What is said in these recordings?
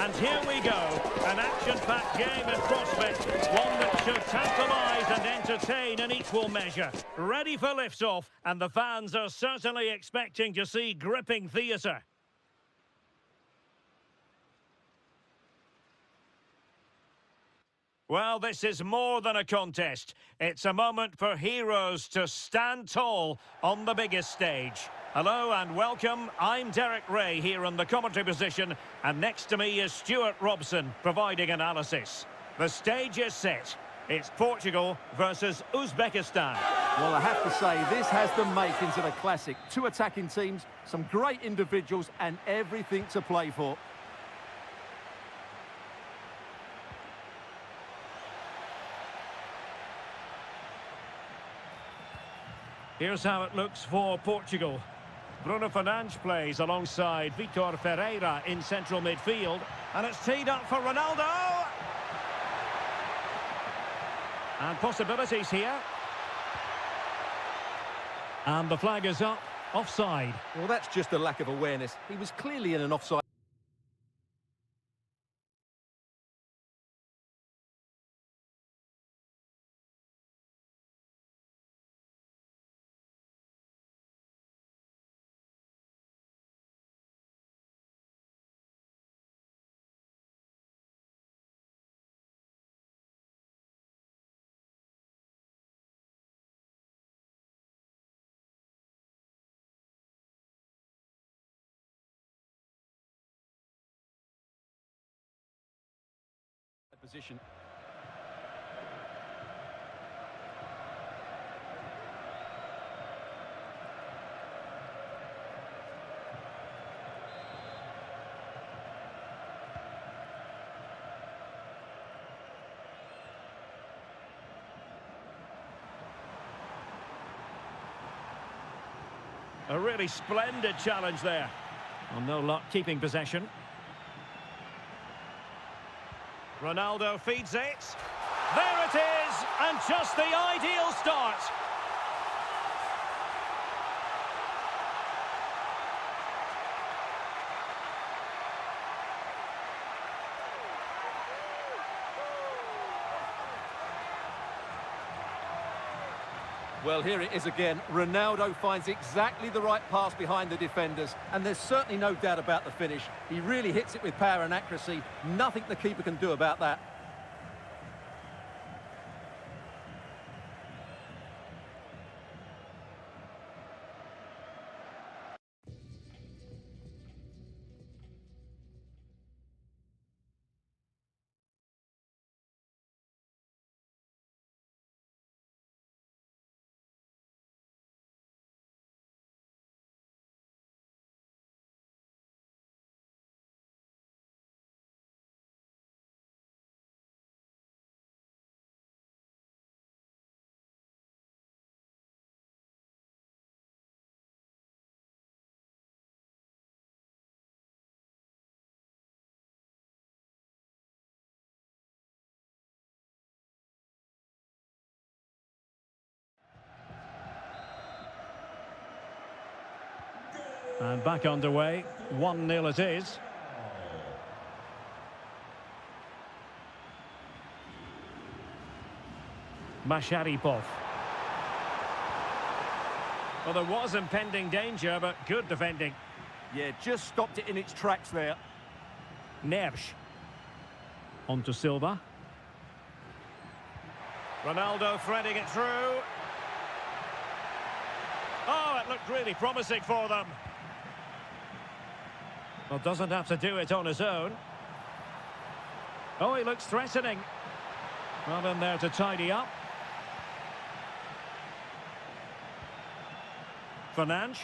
And here we go, an action-packed game in prospect, one that should tantalise and entertain in equal measure. Ready for liftoff, and the fans are certainly expecting to see gripping theatre. Well, this is more than a contest. It's a moment for heroes to stand tall on the biggest stage. Hello and welcome. I'm Derek Ray here in the commentary position, and next to me is Stuart Robson providing analysis. The stage is set. It's Portugal versus Uzbekistan. Well, I have to say, this has the makings of a classic. Two attacking teams, some great individuals, and everything to play for. Here's how it looks for Portugal. Bruno Fernandes plays alongside Vitor Ferreira in central midfield. And it's teed up for Ronaldo! And possibilities here. And the flag is up, offside. Well, that's just a lack of awareness. He was clearly in an offside. Position. A really splendid challenge there. Well, no luck keeping possession. Ronaldo feeds it. There it is, and just the ideal start. Well, here it is again. Ronaldo finds exactly the right pass behind the defenders, and there's certainly no doubt about the finish. He really hits it with power and accuracy. Nothing the keeper can do about that. And back underway, 1-0 it is. Masharipov. Well, there was impending danger, but good defending. Yeah, just stopped it in its tracks there. Neves. On to Silva. Ronaldo threading it through. Oh, it looked really promising for them. Well, doesn't have to do it on his own. Oh, he looks threatening. Well, in there to tidy up. Fernandes.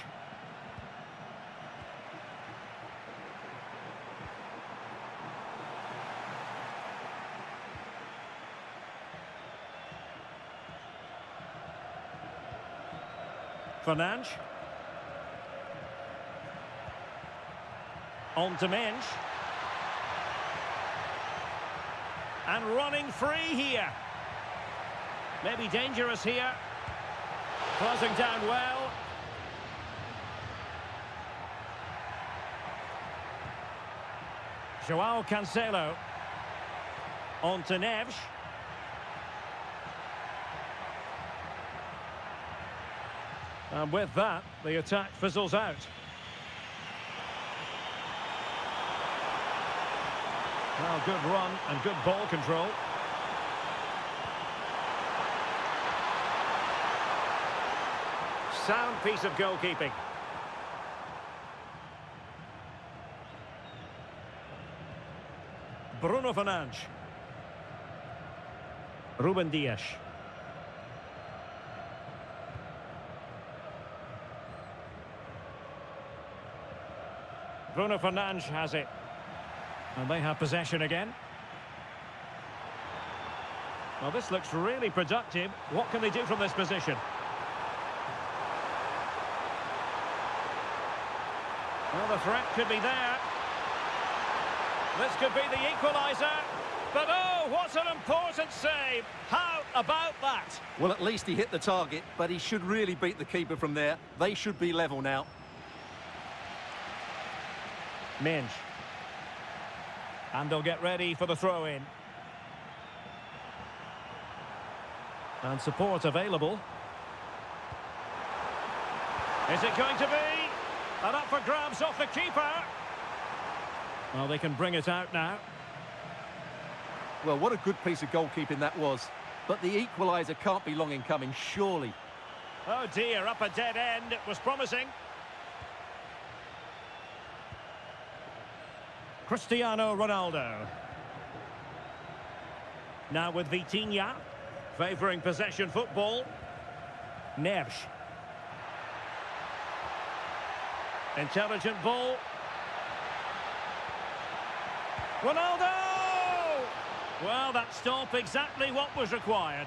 Fernandes. On to Mensch. And running free here. Maybe dangerous here. Closing down well. Joao Cancelo. On to Neves. And with that, the attack fizzles out. Well, good run and good ball control. Sound piece of goalkeeping. Bruno Fernandes. Ruben Dias. Bruno Fernandes has it. And they have possession again. Well, this looks really productive. What can they do from this position? Well, the threat could be there. This could be the equaliser. But oh, what an important save. How about that? Well, at least he hit the target, but he should really beat the keeper from there. They should be level now. Minge. And they'll get ready for the throw-in. And support available. Is it going to be? And up for grabs off the keeper. Well, they can bring it out now. Well, what a good piece of goalkeeping that was. But the equaliser can't be long in coming, surely. Oh dear, up a dead end. It was promising. Cristiano Ronaldo. Now with Vitinha, favouring possession football. Neves. Intelligent ball. Ronaldo! Well, that stop exactly what was required.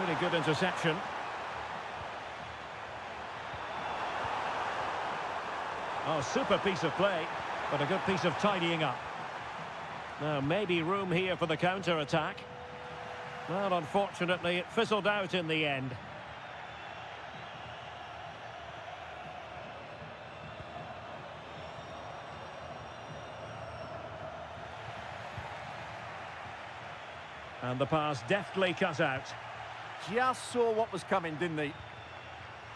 Really good interception. Oh, super piece of play, but a good piece of tidying up. Now, maybe room here for the counter-attack. Well, unfortunately, it fizzled out in the end. And the pass deftly cut out. Just saw what was coming, didn't he?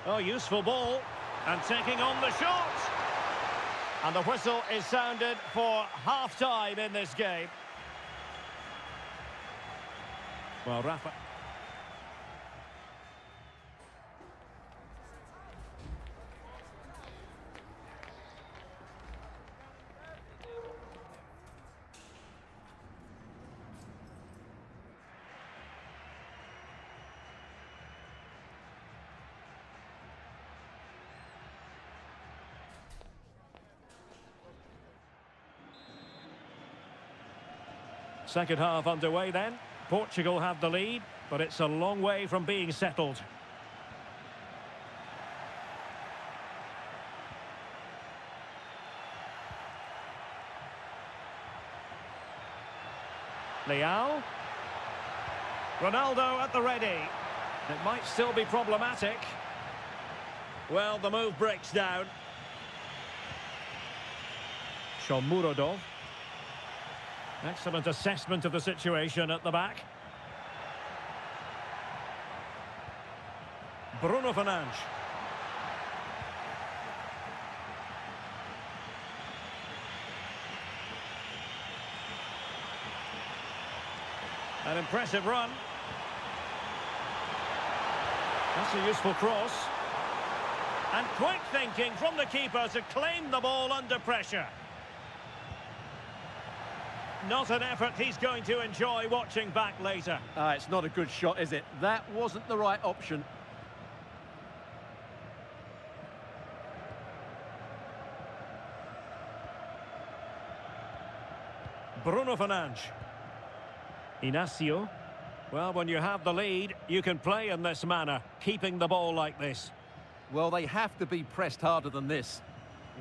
Oh, useful ball. And taking on the shot. And the whistle is sounded for half-time in this game. Well, Rafa. Second half underway then. Portugal have the lead, but it's a long way from being settled. Leão. Ronaldo at the ready. It might still be problematic. Well, the move breaks down. Shomurodov. Excellent assessment of the situation at the back. Bruno Fernandes. An impressive run. That's a useful cross. And quick thinking from the keeper to claim the ball under pressure. Not an effort he's going to enjoy watching back later. It's not a good shot, is it? That wasn't the right option. Bruno Fernandes. Inacio. Well, when you have the lead, you can play in this manner, keeping the ball like this. Well, they have to be pressed harder than this.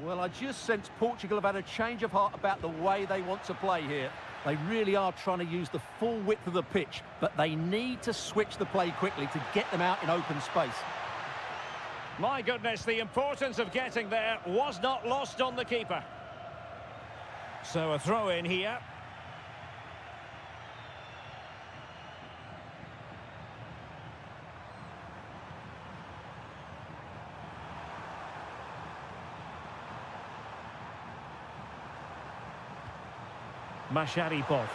Well, I just sense Portugal have had a change of heart about the way they want to play here. They really are trying to use the full width of the pitch, but they need to switch the play quickly to get them out in open space. My goodness, the importance of getting there was not lost on the keeper. So a throw in here. Masharipov.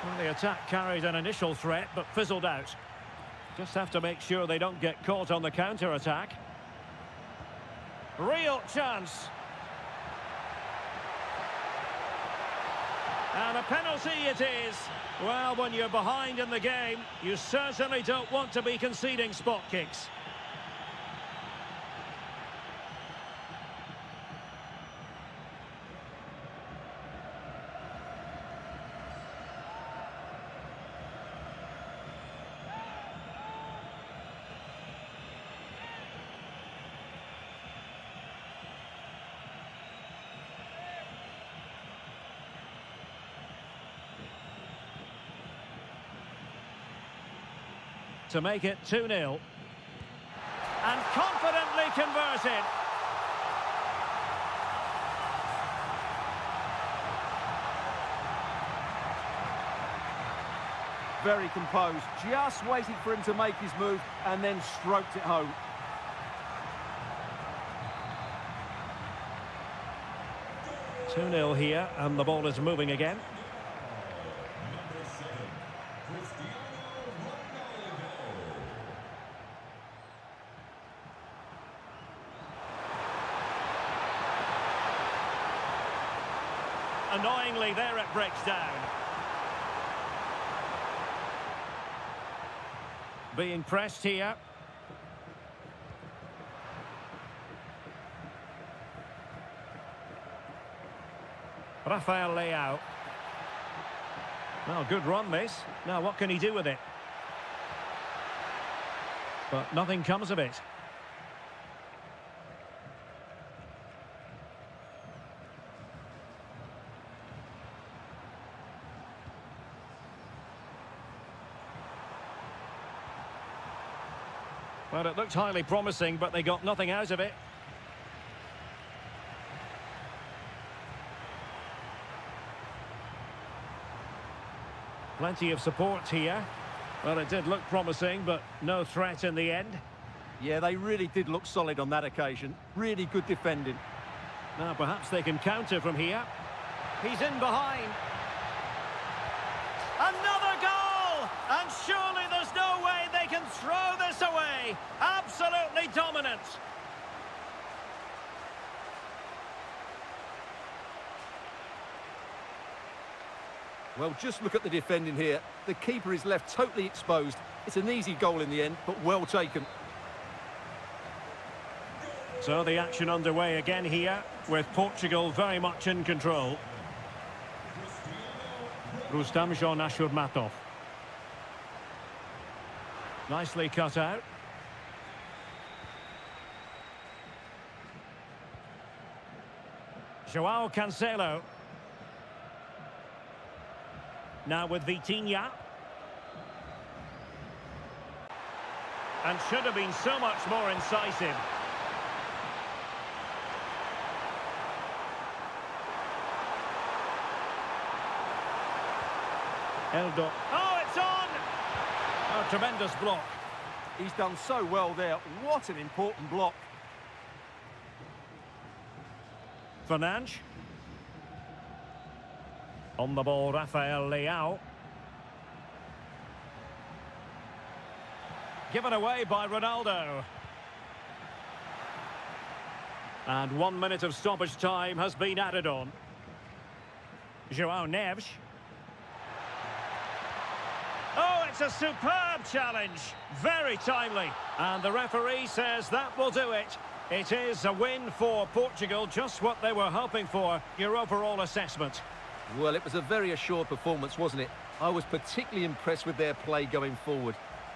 Well, the attack carried an initial threat, but fizzled out. Just have to make sure they don't get caught on the counter-attack. Real chance. And a penalty it is. Well, when you're behind in the game, you certainly don't want to be conceding spot kicks. To make it 2-0. And confidently converted. Very composed, just waited for him to make his move and then stroked it home. Two 2-0 here, and the ball is moving again. Annoyingly, there it breaks down. Being pressed here. Rafael Leao. Well, good run this. Now, what can he do with it? But nothing comes of it. Well, it looked highly promising, but they got nothing out of it. Plenty of support here. Well, it did look promising, but no threat in the end. Yeah, they really did look solid on that occasion. Really good defending. Now, perhaps they can counter from here. He's in behind. Another goal! And surely there's no way they can throw this away. Absolutely dominant. Well, just look at the defending here. The keeper is left totally exposed. It's an easy goal in the end, but well taken. So the action underway again here, with Portugal very much in control. Rustam Ashurmatov. Nicely cut out. João Cancelo. Now with Vitinha. And should have been so much more incisive. Eldo. Oh, it's on! Oh, tremendous block. He's done so well there. What an important block. Fernandes. On the ball, Rafael Leao. Given away by Ronaldo. And 1 minute of stoppage time has been added on. João Neves. Oh, it's a superb challenge. Very timely. And the referee says that will do it. It is a win for Portugal, just what they were hoping for. Your overall assessment? Well, it was a very assured performance, wasn't it? I was particularly impressed with their play going forward.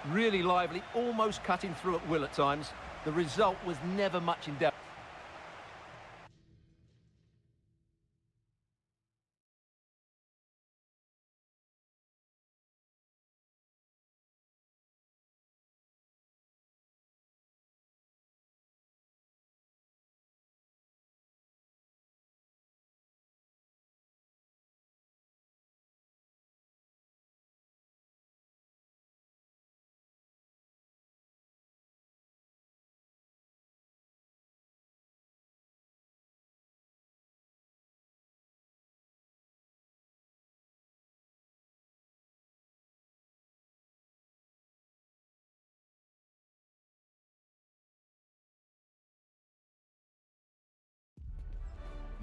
Really lively, almost cutting through at will at times. The result was never much in doubt.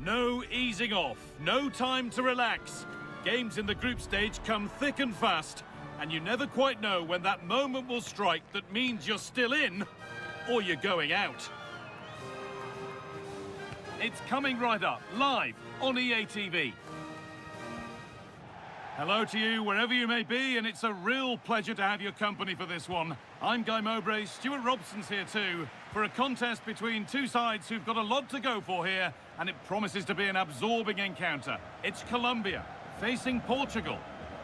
No easing off, no time to relax. Games in the group stage come thick and fast, and you never quite know when that moment will strike that means you're still in, or you're going out. It's coming right up, live on EA TV. Hello to you, wherever you may be, and it's a real pleasure to have your company for this one. I'm Guy Mowbray, Stuart Robson's here too, for a contest between two sides who've got a lot to go for here, and it promises to be an absorbing encounter. It's Colombia facing Portugal.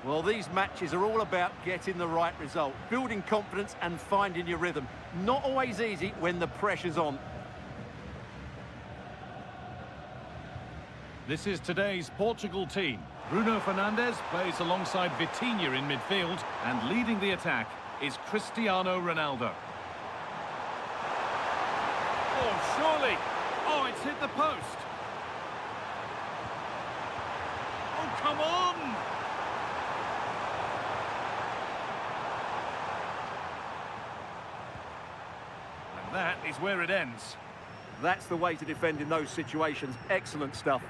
Well, these matches are all about getting the right result, building confidence and finding your rhythm. Not always easy when the pressure's on. This is today's Portugal team. Bruno Fernandes plays alongside Vitinha in midfield, and leading the attack is Cristiano Ronaldo. Oh, surely! Oh, it's hit the post! Oh, come on! And that is where it ends. That's the way to defend in those situations. Excellent stuff.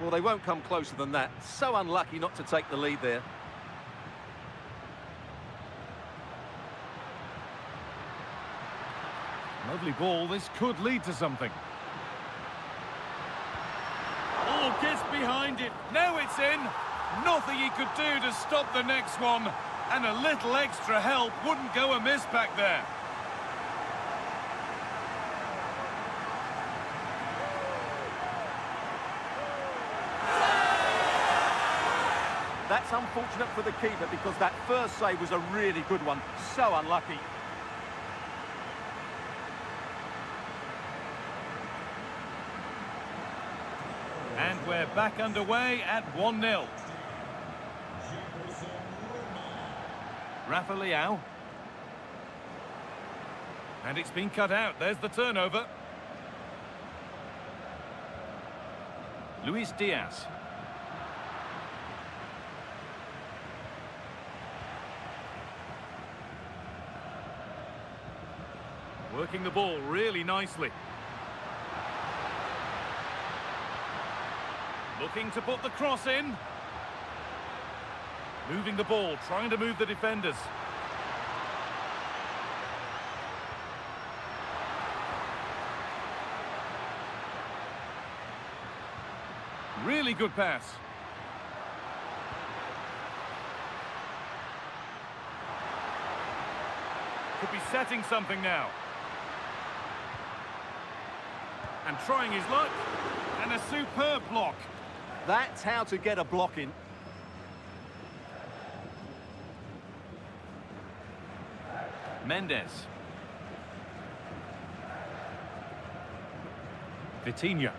Well, they won't come closer than that. So unlucky not to take the lead there. Lovely ball, this could lead to something. Oh, gets behind it, now it's in. Nothing he could do to stop the next one. And a little extra help wouldn't go amiss back there. That's unfortunate for the keeper because that first save was a really good one. So unlucky. And we're back underway at 1-0. Rafa Leão. And it's been cut out. There's the turnover. Luis Diaz. Working the ball really nicely. Looking to put the cross in. Moving the ball, trying to move the defenders. Really good pass. Could be setting something now. And trying his luck. And a superb block. That's how to get a block in. Mendes. Vitinha.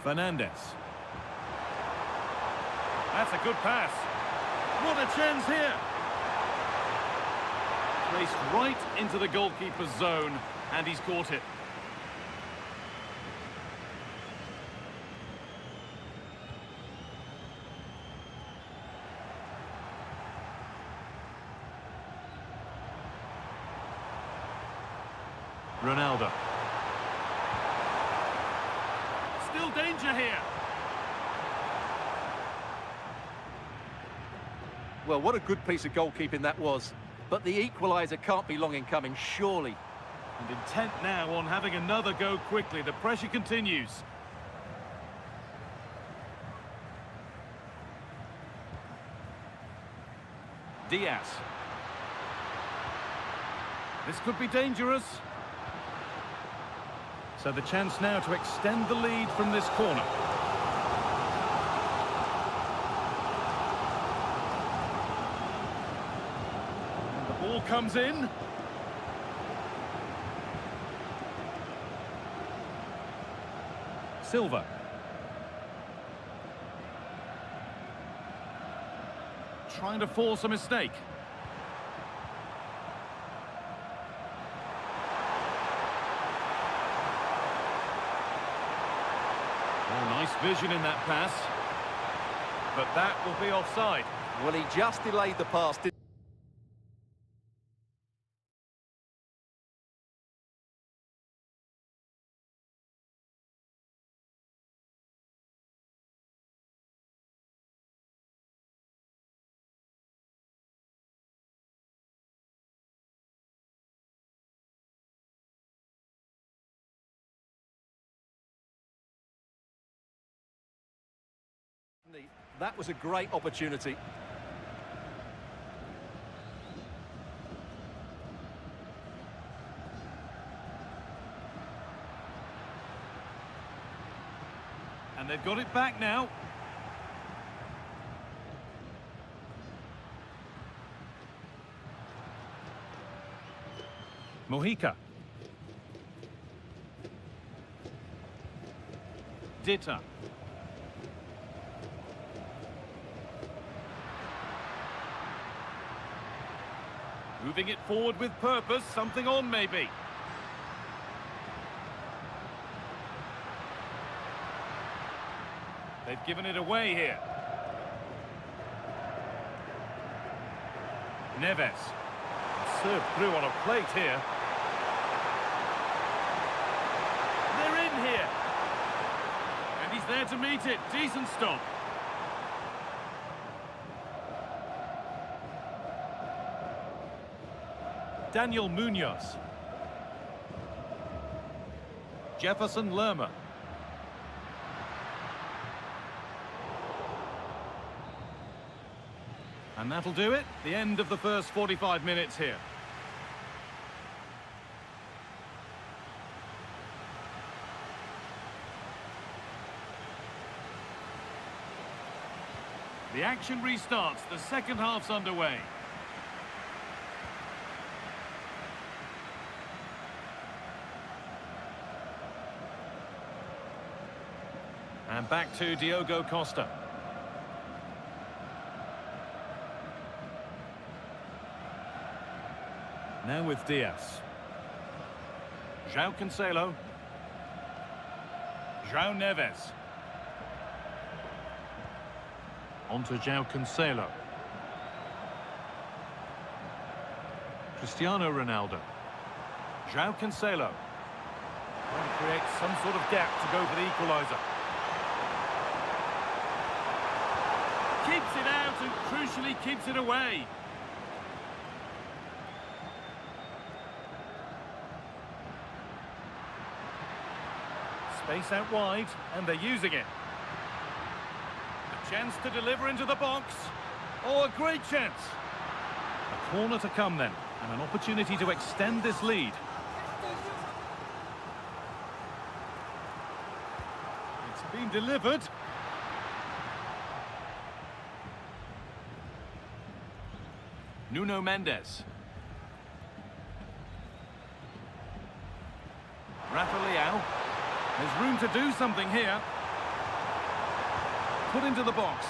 Fernandes. That's a good pass. What a chance here. Placed right into the goalkeeper's zone, and he's caught it. Ronaldo. Still danger here. Well, what a good piece of goalkeeping that was. But the equaliser can't be long in coming, surely. And intent now on having another go quickly. The pressure continues. Diaz. This could be dangerous. So the chance now to extend the lead from this corner. And the ball comes in. Silva. Trying to force a mistake. Oh, nice vision in that pass. But that will be offside. Well, he just delayed the pass. That was a great opportunity. And they've got it back now. Mojica. Ditta. Moving it forward with purpose, something on maybe. They've given it away here. Neves. Served through on a plate here. They're in here. And he's there to meet it. Decent stop. Daniel Munoz. Jefferson Lerma. And that'll do it. The end of the first 45 minutes here. The action restarts. The second half's underway. And back to Diogo Costa. Now with Diaz. João Cancelo. João Neves. On to João Cancelo. Cristiano Ronaldo. João Cancelo. Trying to create some sort of gap to go for the equaliser. Keeps it out and crucially keeps it away. Space out wide, and they're using it. A chance to deliver into the box. Oh, a great chance. A corner to come then, and an opportunity to extend this lead. It's been delivered. Nuno Mendes. Rafa Leão. There's room to do something here. Put into the box.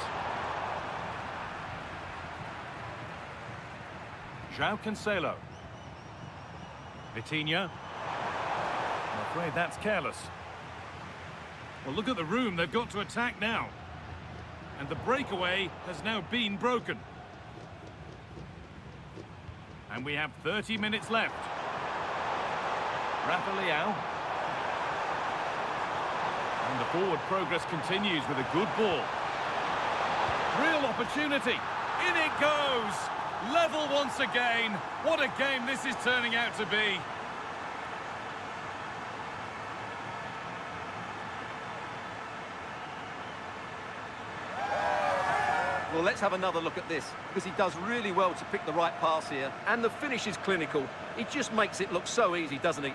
João Cancelo. Vitinha. I'm afraid that's careless. Well, look at the room they've got to attack now. And the breakaway has now been broken. And we have 30 minutes left. Rafa Leão. And the forward progress continues with a good ball. Real opportunity. In it goes. Level once again. What a game this is turning out to be. Well, let's have another look at this, because he does really well to pick the right pass here, and the finish is clinical. He just makes it look so easy, doesn't he?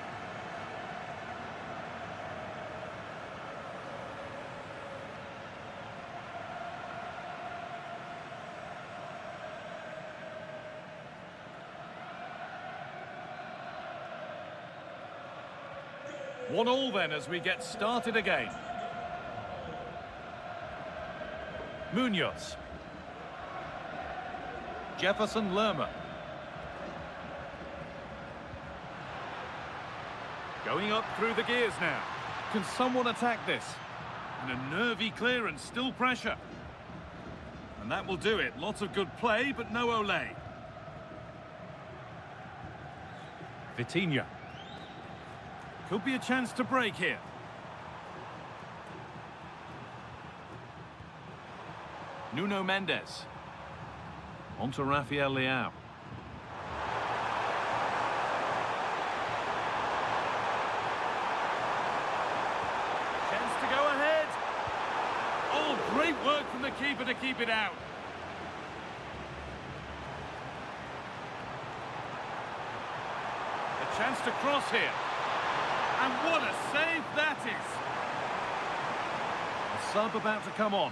One all then as we get started again. Munoz. Jefferson Lerma. Going up through the gears now. Can someone attack this? And a nervy clearance, still pressure. And that will do it. Lots of good play, but no Olé. Vitinha. Could be a chance to break here. Nuno Mendes. On to Rafael Leao. Chance to go ahead. Oh, great work from the keeper to keep it out. A chance to cross here. And what a save that is! A sub about to come on.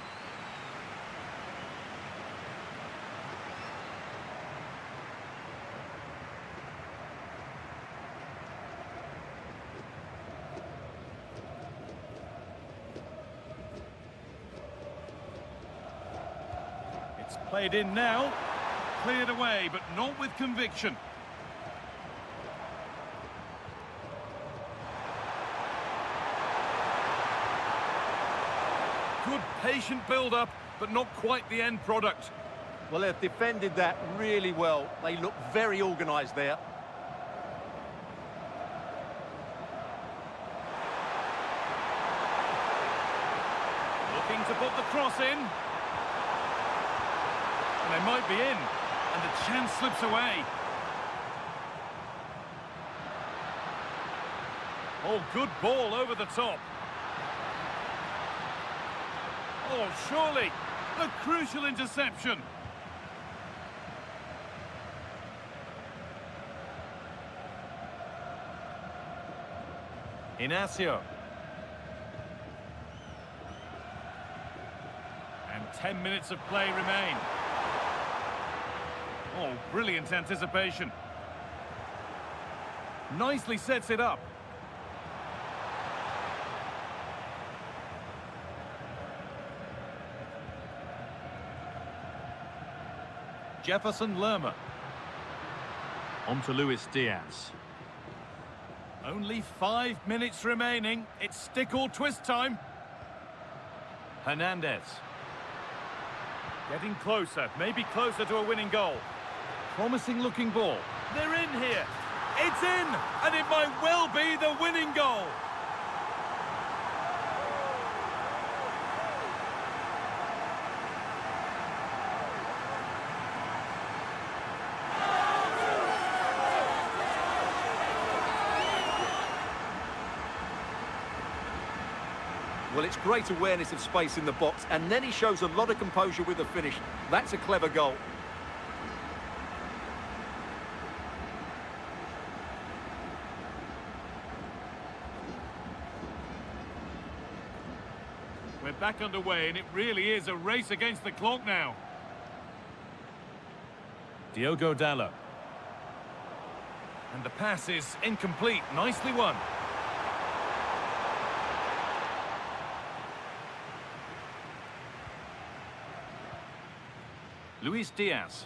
It's played in now. Cleared away, but not with conviction. Good patient build-up, but not quite the end product. Well, they've defended that really well. They look very organised there. Looking to put the cross in. And they might be in. And the chance slips away. Oh, good ball over the top. Oh, surely, a crucial interception. Inacio. And 10 minutes of play remain. Oh, brilliant anticipation. Nicely sets it up. Jefferson Lerma. On to Luis Diaz. Only 5 minutes remaining. It's stick or twist time. Hernandez. Getting closer, maybe closer to a winning goal. Promising looking ball. They're in here. It's in, and it might well be the winning goal. Well, it's great awareness of space in the box, and then he shows a lot of composure with the finish. That's a clever goal. We're back underway, and it really is a race against the clock now. Diogo Dalot. And the pass is incomplete. Nicely won. Luis Diaz.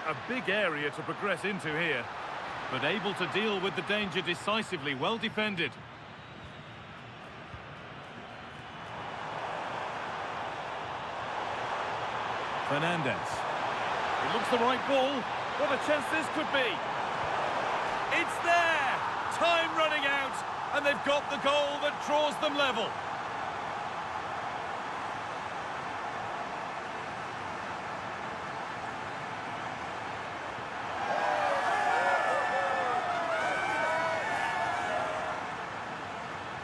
A big area to progress into here, but able to deal with the danger decisively. Well defended. Fernandez. It looks the right ball. What a chance this could be. It's there! Time running out, and they've got the goal that draws them level.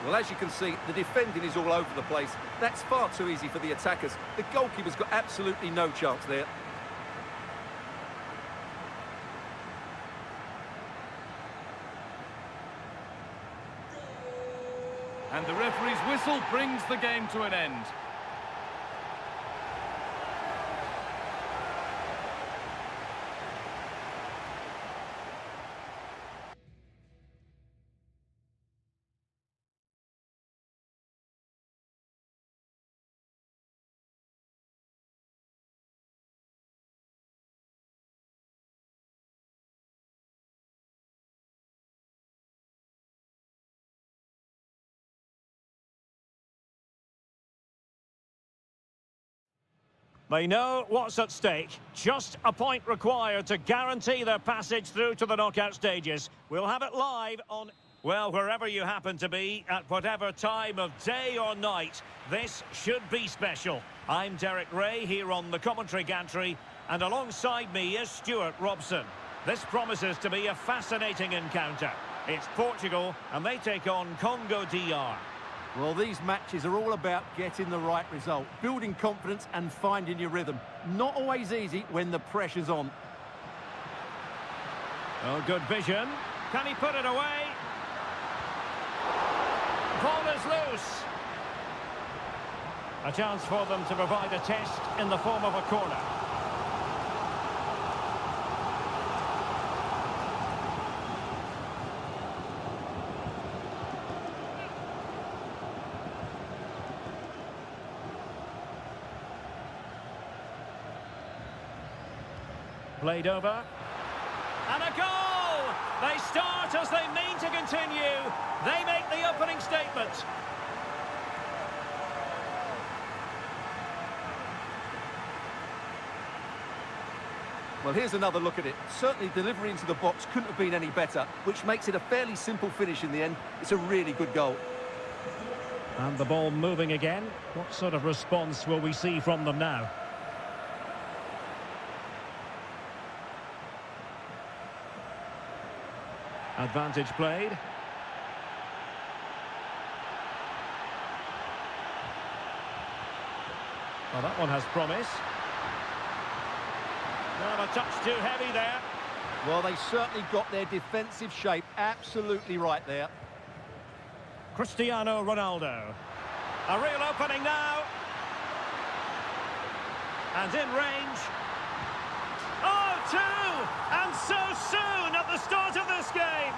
Well, as you can see, the defending is all over the place. That's far too easy for the attackers. The goalkeeper's got absolutely no chance there. And the referee's whistle brings the game to an end. They know what's at stake. Just a point required to guarantee their passage through to the knockout stages. We'll have it live on, well, wherever you happen to be, at whatever time of day or night. This should be special. I'm Derek Ray here on the commentary gantry, and alongside me is Stuart Robson. This promises to be a fascinating encounter. It's Portugal, and they take on Congo DR. Well, these matches are all about getting the right result, building confidence and finding your rhythm. Not always easy when the pressure's on. Oh, good vision. Can he put it away? Ball is loose. A chance for them to provide a test in the form of a corner. Played over. And a goal! They start as they mean to continue. They make the opening statement. Well, here's another look at it. Certainly delivery into the box couldn't have been any better, which makes it a fairly simple finish in the end. It's a really good goal. And the ball moving again. What sort of response will we see from them now? Advantage played. Well, that one has promise. Not a touch too heavy there. Well, they certainly got their defensive shape absolutely right there. Cristiano Ronaldo. A real opening now. And in range. Oh, two! And so soon at the start of this game.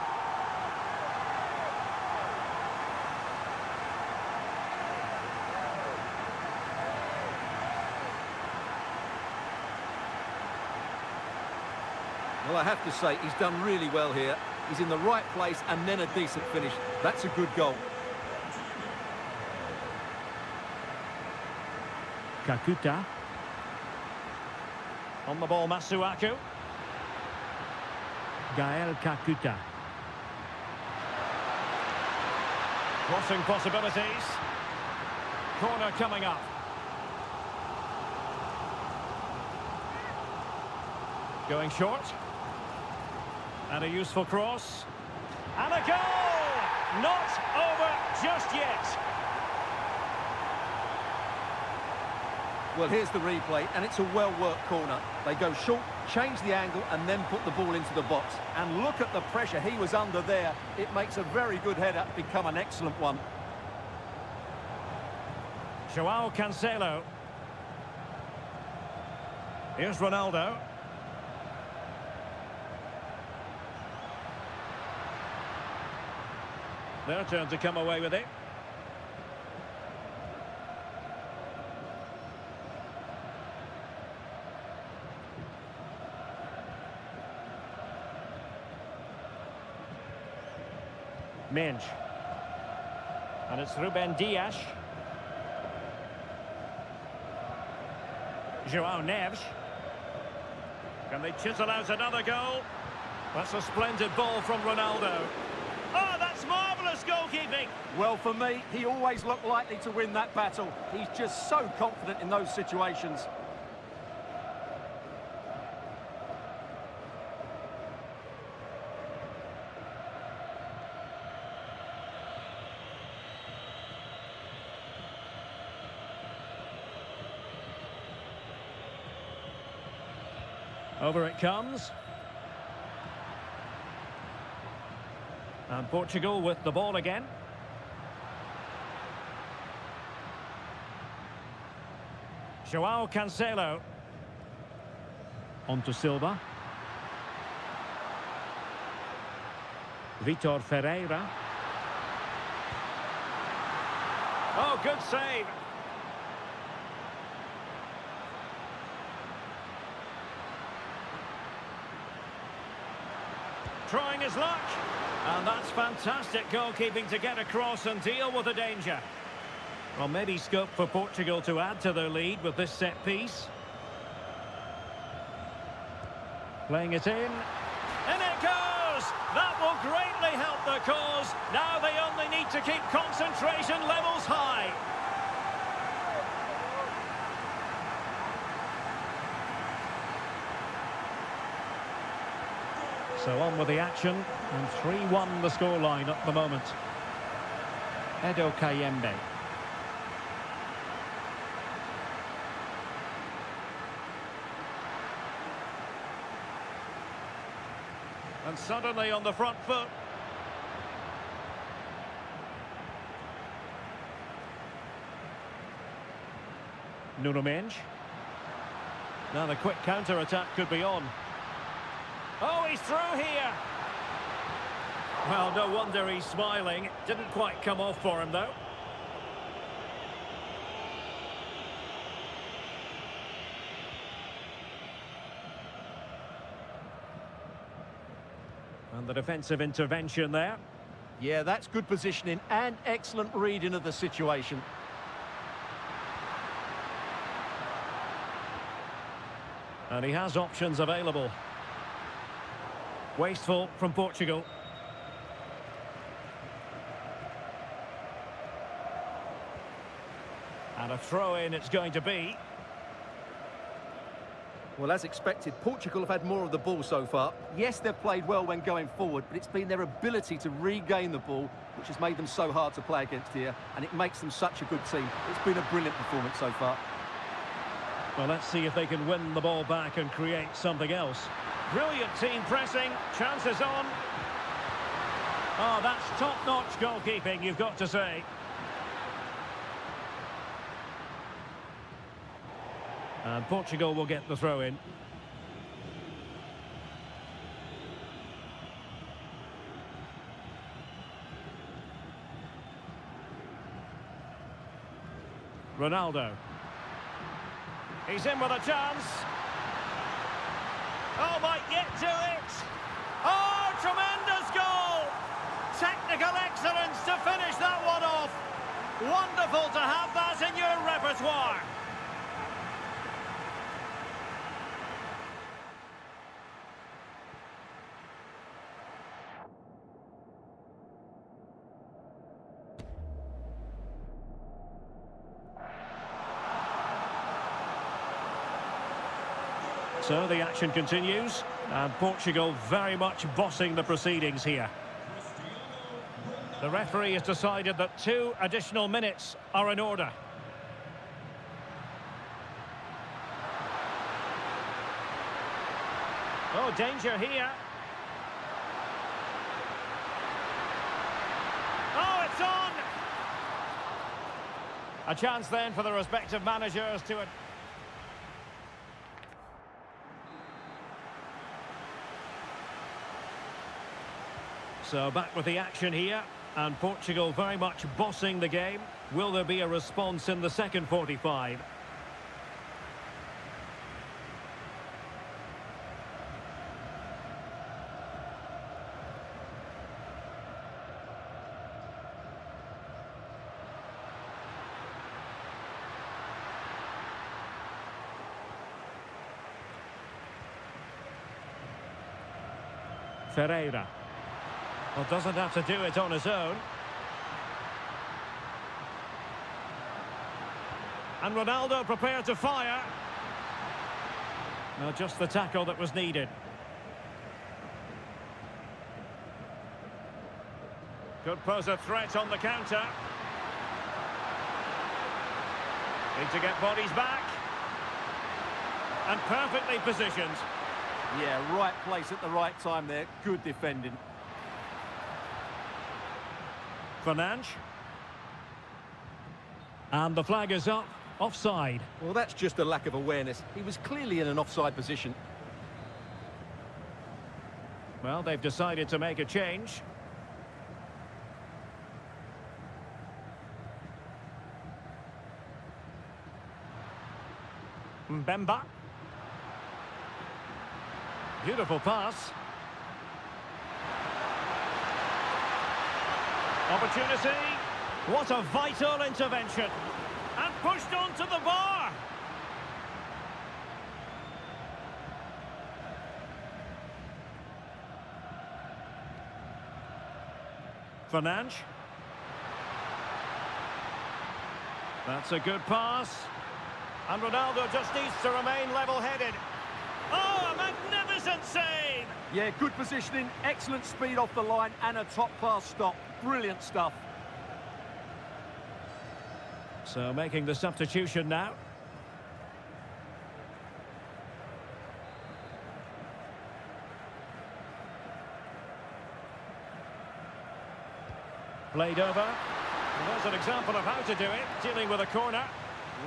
Well, I have to say, he's done really well here. He's in the right place and then a decent finish. That's a good goal. Kakuta. On the ball, Masuaku. Gael Kakuta. Crossing possibilities. Corner coming up. Going short. And a useful cross. And a goal! Not over just yet. Well, here's the replay, and it's a well-worked corner. They go short, change the angle, and then put the ball into the box. And look at the pressure he was under there. It makes a very good header become an excellent one. Joao Cancelo. Here's Ronaldo. Their turn to come away with it. Minge. And it's Ruben Dias. Joao Neves. Can they chisel out another goal? That's a splendid ball from Ronaldo. Oh, that's marvellous goalkeeping! Well, for me, he always looked likely to win that battle. He's just so confident in those situations. Over it comes. And Portugal with the ball again. João Cancelo. On to Silva. Vitor Ferreira. Oh, good save. Trying his luck. And that's fantastic goalkeeping to get across and deal with the danger. Well, maybe scope for Portugal to add to their lead with this set piece. Playing it in. In it goes! That will greatly help the cause. Now they only need to keep concentration levels high. So on with the action, and 3-1 the scoreline at the moment. Edo Kayembe. And suddenly on the front foot. Nuno Mendes. Now the quick counter-attack could be on. Oh, he's through here. Well, no wonder he's smiling. Didn't quite come off for him, though. And the defensive intervention there. Yeah, that's good positioning and excellent reading of the situation. And he has options available. Wasteful from Portugal. And a throw-in it's going to be. Well, as expected, Portugal have had more of the ball so far. Yes, they've played well when going forward, but it's been their ability to regain the ball which has made them so hard to play against here, and it makes them such a good team. It's been a brilliant performance so far. Well, let's see if they can win the ball back and create something else. Brilliant team pressing, chances on. Oh, that's top-notch goalkeeping, you've got to say. And Portugal will get the throw-in. Ronaldo. He's in with a chance. Oh, might get to it. Oh, tremendous goal. Technical excellence to finish that one off. Wonderful to have that in your repertoire. So the action continues, and Portugal very much bossing the proceedings here. The referee has decided that 2 additional minutes are in order. Oh, danger here. Oh, it's on! A chance then for the respective managers to... So back with the action here, and Portugal very much bossing the game. Will there be a response in the second 45? Ferreira. Well, doesn't have to do it on his own. And Ronaldo prepared to fire. No, just the tackle that was needed. Could pose a threat on the counter. Need to get bodies back. And perfectly positioned. Yeah, right place at the right time there. Good defending. Fernandes. And the flag is up. Offside. Well, that's just a lack of awareness. He was clearly in an offside position. Well, they've decided to make a change. Mbemba. Beautiful pass. Opportunity. What a vital intervention. And pushed onto the bar. Fernandes. That's a good pass. And Ronaldo just needs to remain level-headed. Oh, a magnificent save! Yeah, good positioning, excellent speed off the line, and a top-class stop. Brilliant stuff. So making the substitution now. Played over. Well, there's an example of how to do it, dealing with a corner.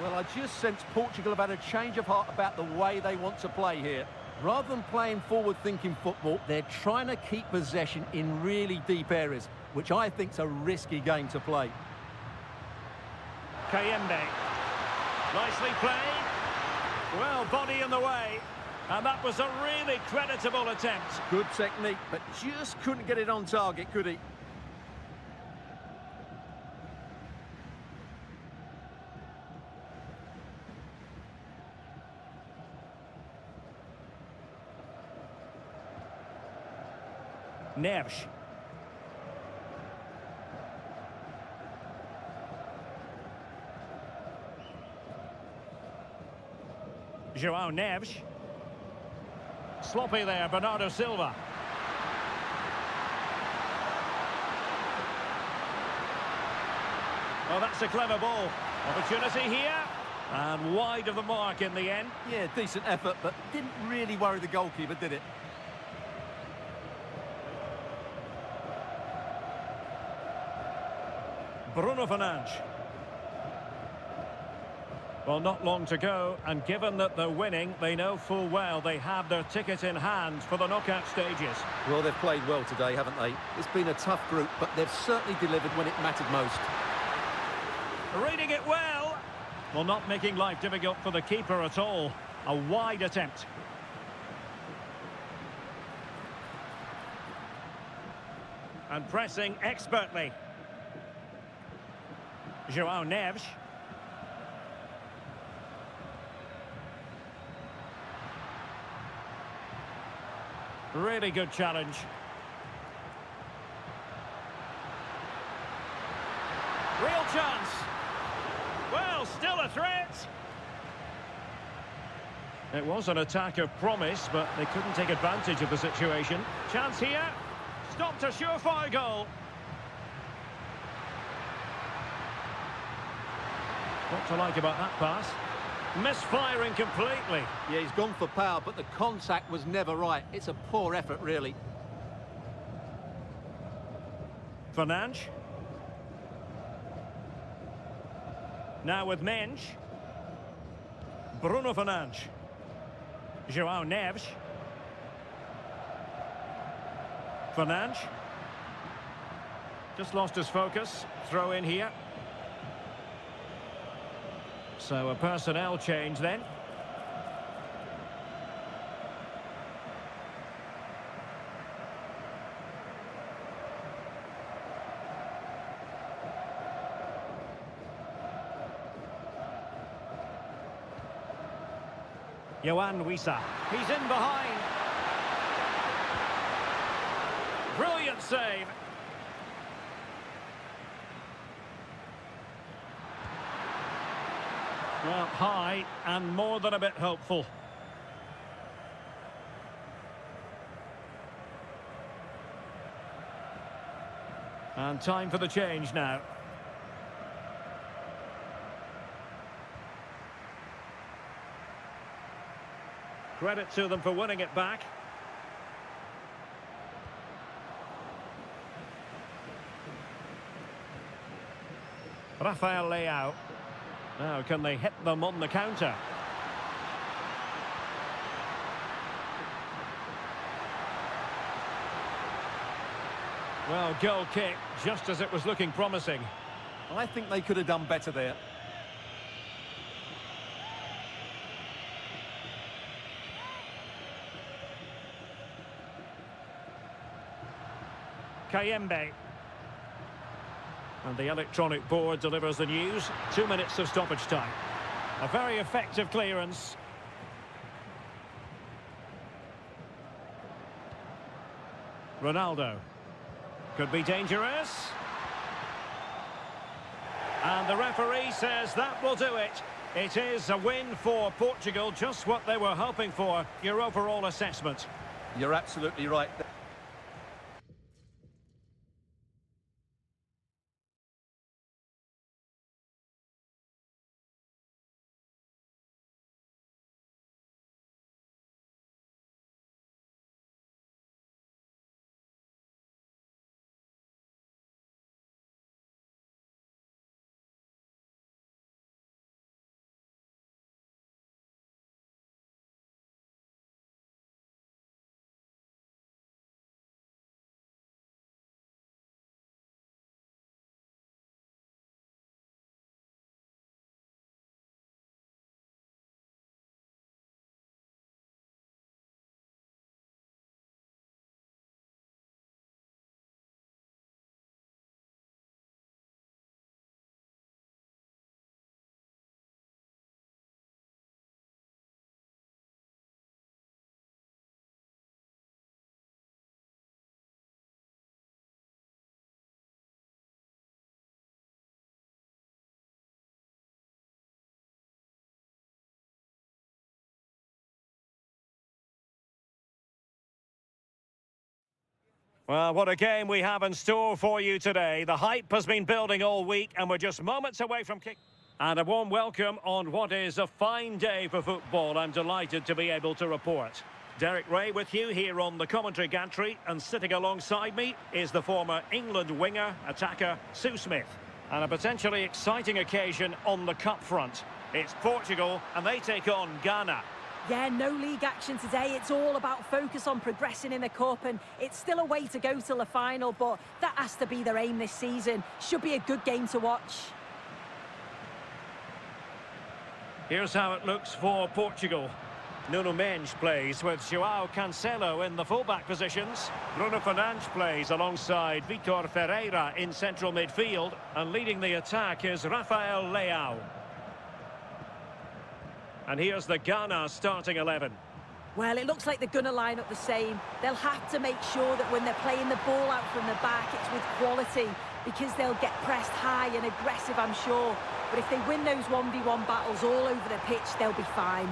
Well, I just sense Portugal have had a change of heart about the way they want to play here. Rather than playing forward-thinking football, they're trying to keep possession in really deep areas, which I think's a risky game to play. Kayembe. Nicely played. Well, body in the way. And that was a really creditable attempt. Good technique, but just couldn't get it on target, could he? Neves. João Neves. Sloppy there, Bernardo Silva. Oh, that's a clever ball. Opportunity here. And wide of the mark in the end. Yeah, decent effort, but didn't really worry the goalkeeper, did it? Bruno Fernandes. Well, not long to go, and given that they're winning, they know full well they have their ticket in hand for the knockout stages. Well, they've played well today, haven't they? It's been a tough group, but they've certainly delivered when it mattered most. Reading it well. Well, not making life difficult for the keeper at all. A wide attempt. And pressing expertly. João Neves. Really good challenge. Real chance. Well, still a threat. It was an attack of promise, but they couldn't take advantage of the situation. Chance here. Stopped a surefire goal. What to like about that pass? Misfiring completely. Yeah, he's gone for power, but the contact was never right. It's a poor effort, really. Fernandes. Now with Mensch. Bruno Fernandes. João Neves. Fernandes. Just lost his focus. Throw in here. So a personnel change then. Yohan Wissa. He's in behind. Brilliant save. Well, high and more than a bit hopeful. And time for the change now. Credit to them for winning it back. Rafael Leao. Now, can they hit them on the counter? Well, goal kick, just as it was looking promising. I think they could have done better there. Kayembe. And the electronic board delivers the news. 2 minutes of stoppage time. A very effective clearance. Ronaldo. Could be dangerous. And the referee says that will do it. It is a win for Portugal, just what they were hoping for. Your overall assessment? You're absolutely right. Well, what a game we have in store for you today. The hype has been building all week, and we're just moments away from kick. And a warm welcome on what is a fine day for football. I'm delighted to be able to report. Derek Ray with you here on the commentary gantry, and sitting alongside me is the former England winger, attacker, Sue Smith. And a potentially exciting occasion on the cup front. It's Portugal, and they take on Ghana. Yeah, no league action today. It's all about focus on progressing in the cup, and it's still a way to go till the final, but that has to be their aim this season. Should be a good game to watch. Here's how it looks for Portugal. Nuno Mendes plays with João Cancelo in the fullback positions. Bruno Fernandes plays alongside Vitor Ferreira in central midfield, and leading the attack is Rafael Leao. And here's the Ghana starting 11. Well, it looks like they're going to line up the same. They'll have to make sure that when they're playing the ball out from the back, it's with quality, because they'll get pressed high and aggressive, I'm sure. But if they win those 1v1 battles all over the pitch, they'll be fine.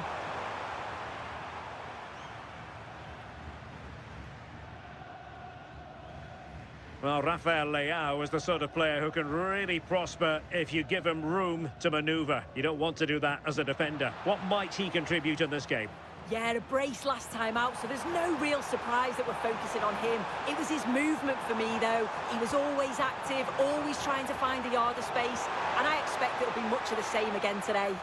Well, Rafael Leao is the sort of player who can really prosper if you give him room to manoeuvre. You don't want to do that as a defender. What might he contribute in this game? Yeah, a brace last time out, so there's no real surprise that we're focusing on him. It was his movement for me, though. He was always active, always trying to find a yard of space, and I expect it'll be much of the same again today.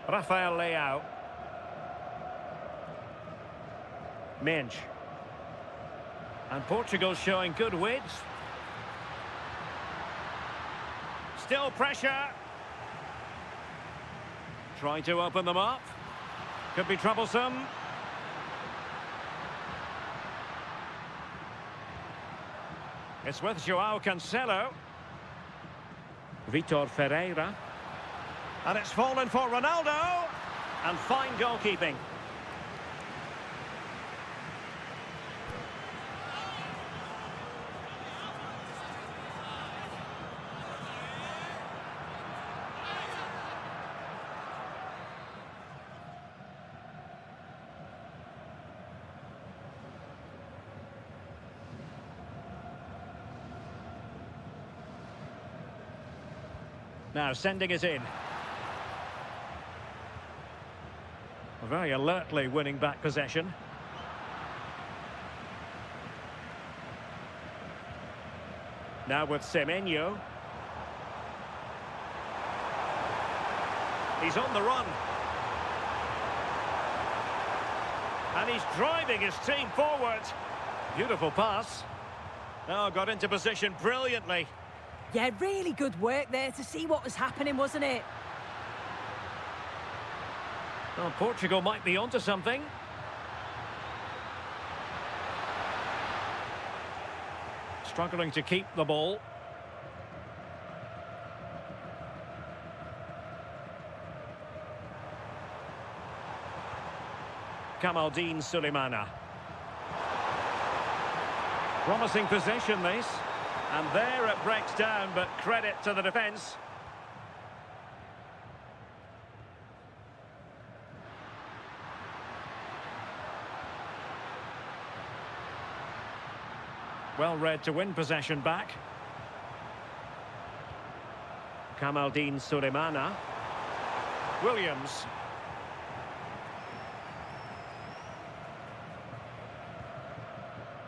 Rafael Leao. Mendes. And Portugal showing good width. Still pressure. Trying to open them up. Could be troublesome. It's with João Cancelo. Vitor Ferreira. And it's fallen for Ronaldo. And fine goalkeeping. Now sending it in. Very alertly winning back possession. Now with Semenyo. He's on the run. And he's driving his team forward. Beautiful pass. Oh, got into position brilliantly. Yeah, really good work there to see what was happening, wasn't it? Well, Portugal might be onto something. Struggling to keep the ball. Kamaldeen Sulemana. Promising possession, this. And there it breaks down, but credit to the defence. Well read to win possession back. Kamaldeen Sulemana. Williams.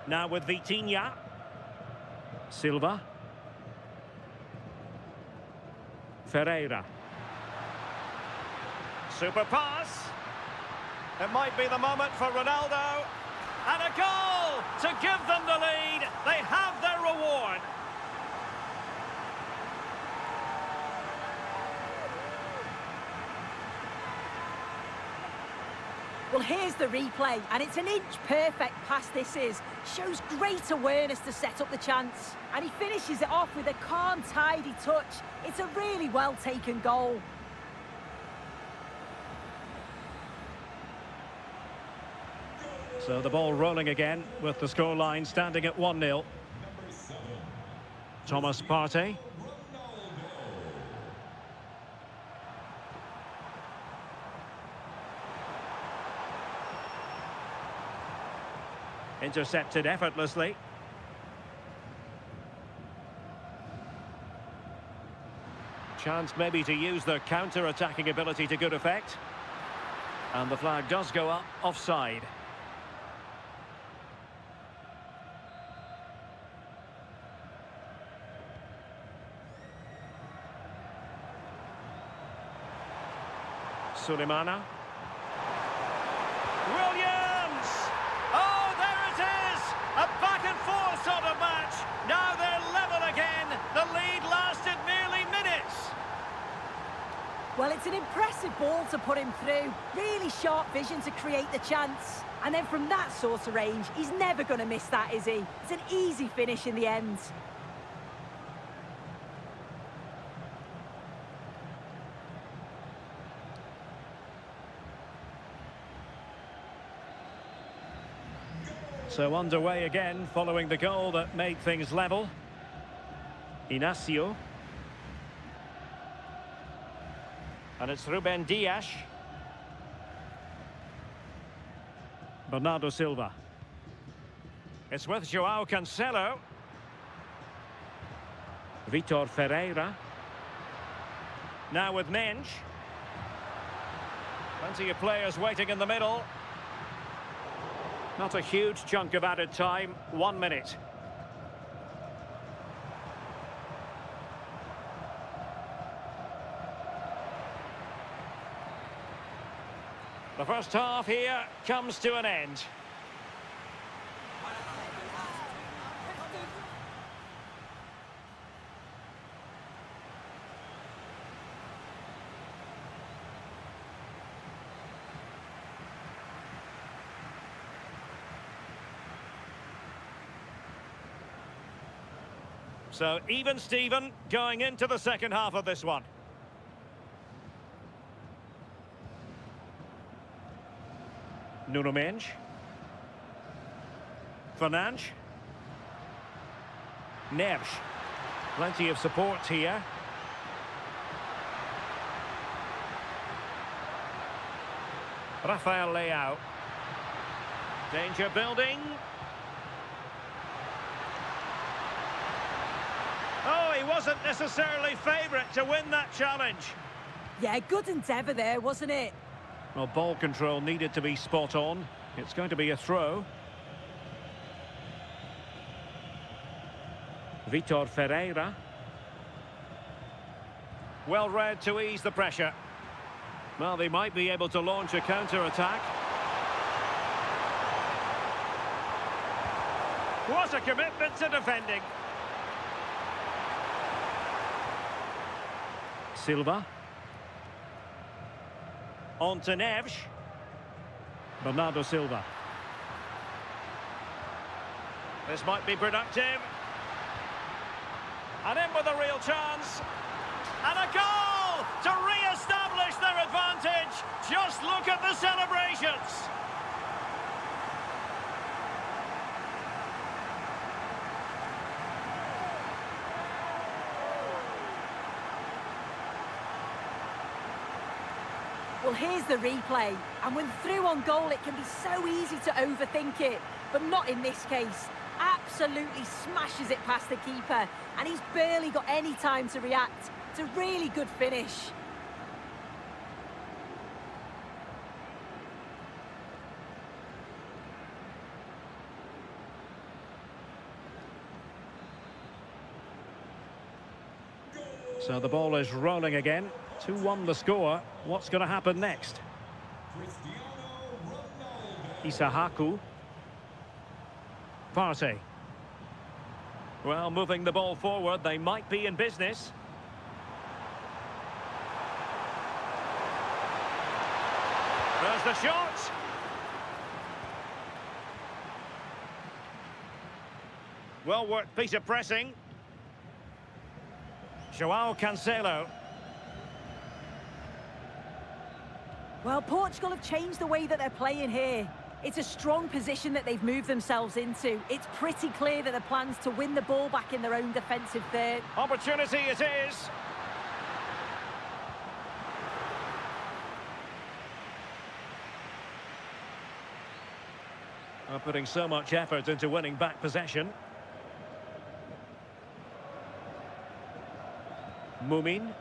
Now with Vitinha. Silva. Ferreira. Super pass. It might be the moment for Ronaldo. And a goal to give them the lead. They have their reward. Well, here's the replay, and it's an inch-perfect pass this is. Shows great awareness to set up the chance. And he finishes it off with a calm, tidy touch. It's a really well-taken goal. So the ball rolling again with the scoreline standing at 1-0. Thomas Partey. Intercepted effortlessly. Chance maybe to use their counter-attacking ability to good effect. And the flag does go up offside. Sulemana. Williams! Oh, there it is! A back-and-forth sort of match. Now they're level again. The lead lasted merely minutes. Well, it's an impressive ball to put him through. Really sharp vision to create the chance. And then from that sort of range, he's never going to miss that, is he? It's an easy finish in the end. So underway again following the goal that made things level. Inacio. And it's Ruben Dias. Bernardo Silva. It's with João Cancelo. Vitor Ferreira. Now with Mensch. Plenty of players waiting in the middle. Not a huge chunk of added time, 1 minute. The first half here comes to an end. So even Steven going into the second half of this one. Nuno Mendes. Fernandes. Neves. Plenty of support here. Rafael Leao. Danger building. Oh, he wasn't necessarily favourite back to win that challenge. Yeah, good endeavour there, wasn't it? Well, ball control needed to be spot on. It's going to be a throw. Vitor Ferreira. Well read to ease the pressure. Well, they might be able to launch a counter-attack. What a commitment to defending. Silva. On to Neves. Bernardo Silva. This might be productive. And in with a real chance. And a goal to re-establish their advantage. Just look at the celebrations. Well, here's the replay. And when through on goal, it can be so easy to overthink it. But not in this case. Absolutely smashes it past the keeper. And he's barely got any time to react. It's a really good finish. So the ball is rolling again. 2-1 the score. What's going to happen next? Isahaku. Partey. Well, moving the ball forward, they might be in business. There's the shot. Well worked piece of pressing. João Cancelo. Well, Portugal have changed the way that they're playing here. It's a strong position that they've moved themselves into. It's pretty clear that the plan's to win the ball back in their own defensive third. Opportunity it is. They're putting so much effort into winning back possession. Mumin.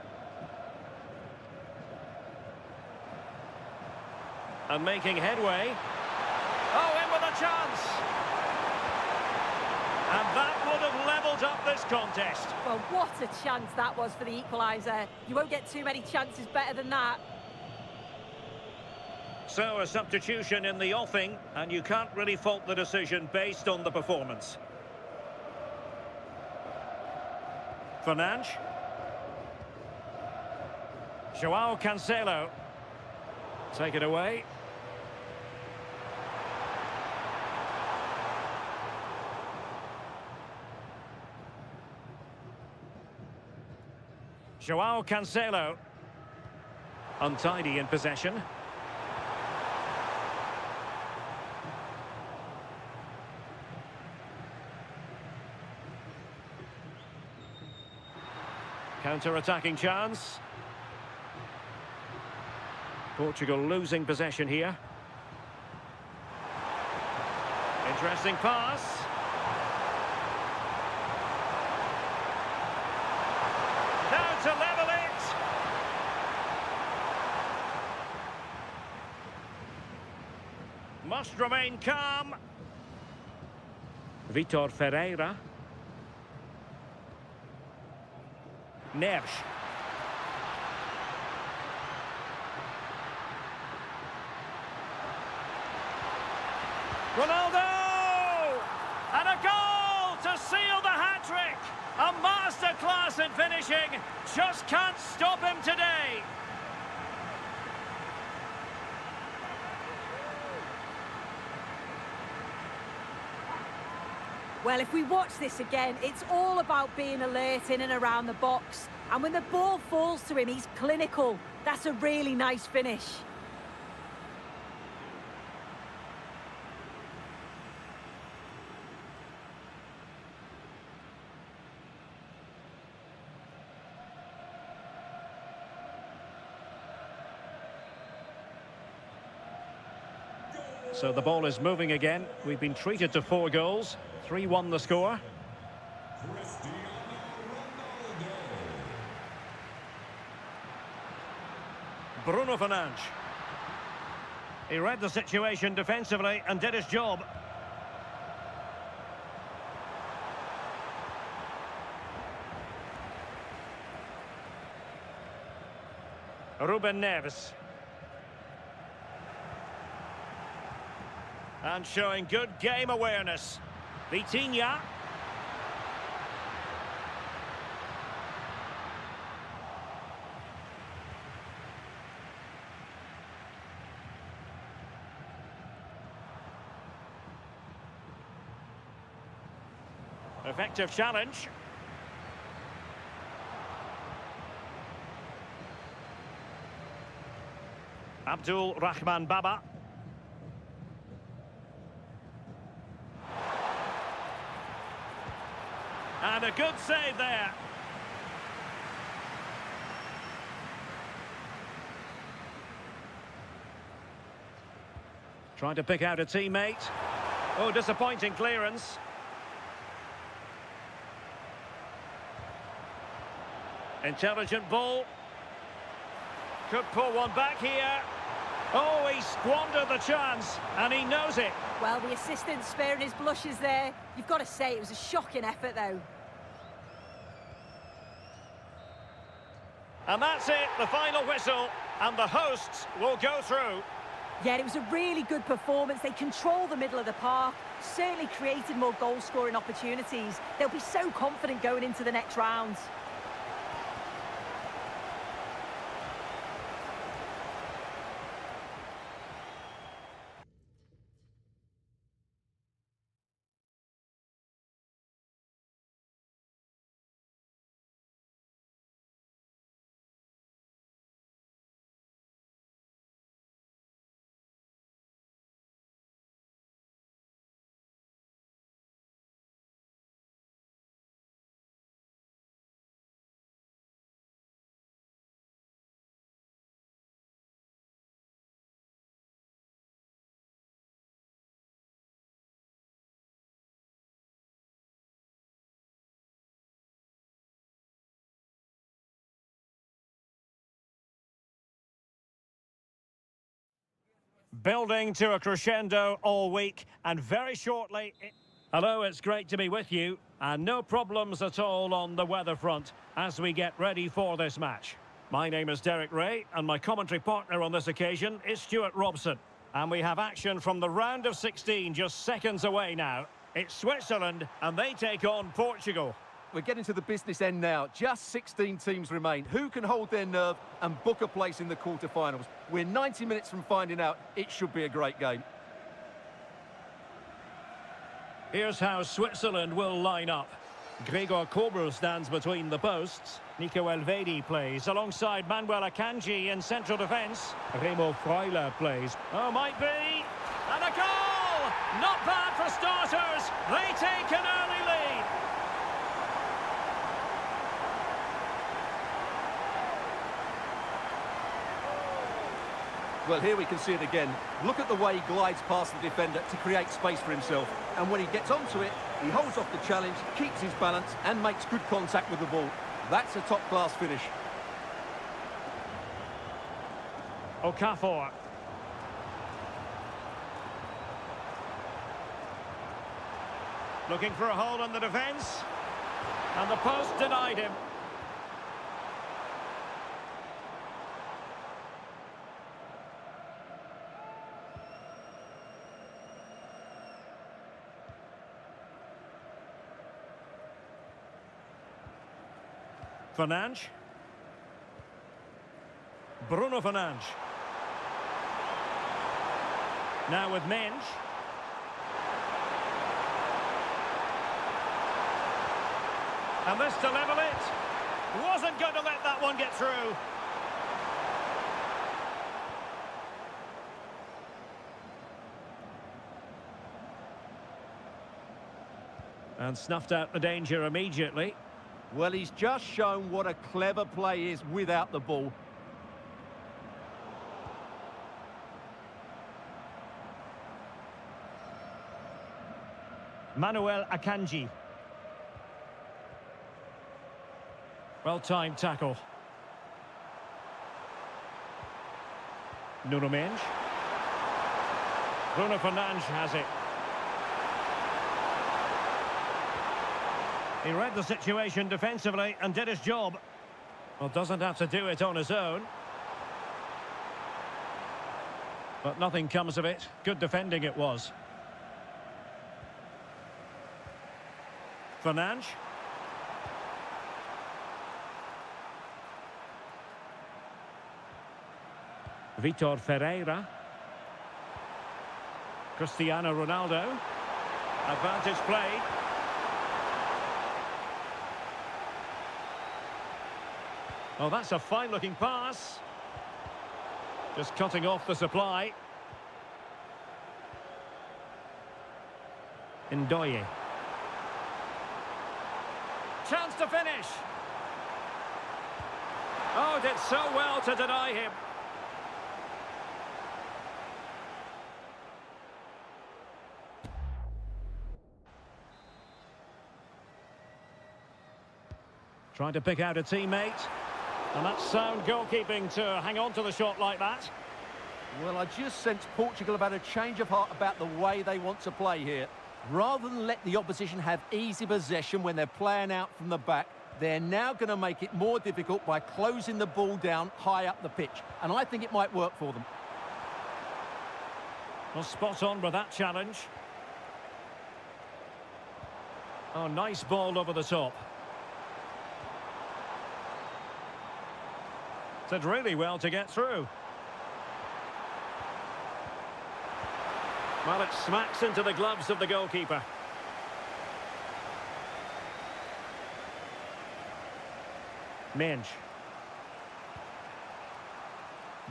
And making headway. Oh, in with a chance. And that would have levelled up this contest. Well, what a chance that was for the equaliser. You won't get too many chances better than that. So a substitution in the offing, and you can't really fault the decision based on the performance. Fernandes. João Cancelo. Take it away. João Cancelo. Untidy in possession. Counter-attacking chance. Portugal losing possession here. Interesting pass. Now to level it. Must remain calm. Vitor Ferreira. Neves. Ronaldo! And a goal to seal the hat-trick! A masterclass in finishing. Just can't stop him today. Well, if we watch this again, it's all about being alert in and around the box. And when the ball falls to him, he's clinical. That's a really nice finish. So the ball is moving again. We've been treated to 4 goals. 3-1 the score. Bruno Fernandes. He read the situation defensively and did his job. Ruben Neves. And showing good game awareness. Vitinha. Effective challenge. Abdul Rahman Baba. And a good save there. Trying to pick out a teammate. Oh, disappointing clearance. Intelligent ball. Could pull one back here. Oh, he squandered the chance, and he knows it. Well, the assistant's sparing his blushes there. You've got to say it was a shocking effort, though. And that's it, the final whistle, and the hosts will go through. Yeah, it was a really good performance. They controlled the middle of the park, certainly created more goal-scoring opportunities. They'll be so confident going into the next round. Building to a crescendo all week, and very shortly... Hello, it's great to be with you, and no problems at all on the weather front as we get ready for this match. My name is Derek Ray, and my commentary partner on this occasion is Stuart Robson. And we have action from the round of 16 just seconds away now. It's Switzerland, and they take on Portugal. We're getting to the business end now. Just 16 teams remain. Who can hold their nerve and book a place in the quarterfinals? We're 90 minutes from finding out. It should be a great game. Here's how Switzerland will line up. Gregor Kobel stands between the posts. Nico Elvedi plays alongside Manuel Akanji in central defence. Remo Freuler plays. Oh, might be. And a goal! Not bad for starters. They take an early lead. Well, here we can see it again. Look at the way he glides past the defender to create space for himself. And when he gets onto it, he holds off the challenge, keeps his balance, and makes good contact with the ball. That's a top-class finish. Okafor. Looking for a hole in the defence. And the post denied him. Fernandes. Bruno Fernandes. Now with Mensch. And this to level it. Wasn't going to let that one get through. And snuffed out the danger immediately. Well, he's just shown what a clever play is without the ball. Manuel Akanji. Well-timed tackle. Nuno Mendes. Bruno Fernandes has it. He read the situation defensively and did his job. Well, doesn't have to do it on his own. But nothing comes of it. Good defending it was. Fernandes. Vitor Ferreira. Cristiano Ronaldo. Advantage played. Oh, that's a fine-looking pass. Just cutting off the supply. Ndoye. Chance to finish. Oh, did so well to deny him. Trying to pick out a teammate. And that's sound goalkeeping to hang on to the shot like that. Well, I just sense Portugal have had a change of heart about the way they want to play here. Rather than let the opposition have easy possession when they're playing out from the back, they're now going to make it more difficult by closing the ball down high up the pitch. And I think it might work for them. Well, spot on with that challenge. Oh, nice ball over the top. Did really well to get through. Well, it smacks into the gloves of the goalkeeper. Mendes.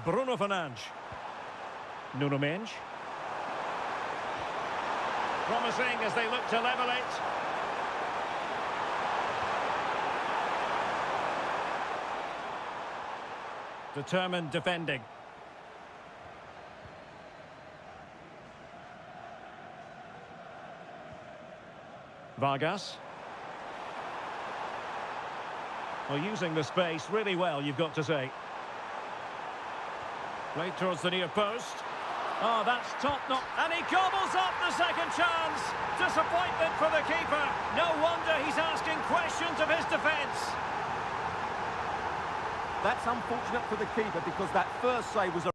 Bruno Fernandes. Nuno Mendes. Promising as they look to level it. Determined defending. Vargas. Well, using the space really well, you've got to say. Played towards the near post. Oh, that's top-notch. And he gobbles up the second chance. Disappointment for the keeper. No wonder he's asking questions of his defence. That's unfortunate for the keeper because that first save was a...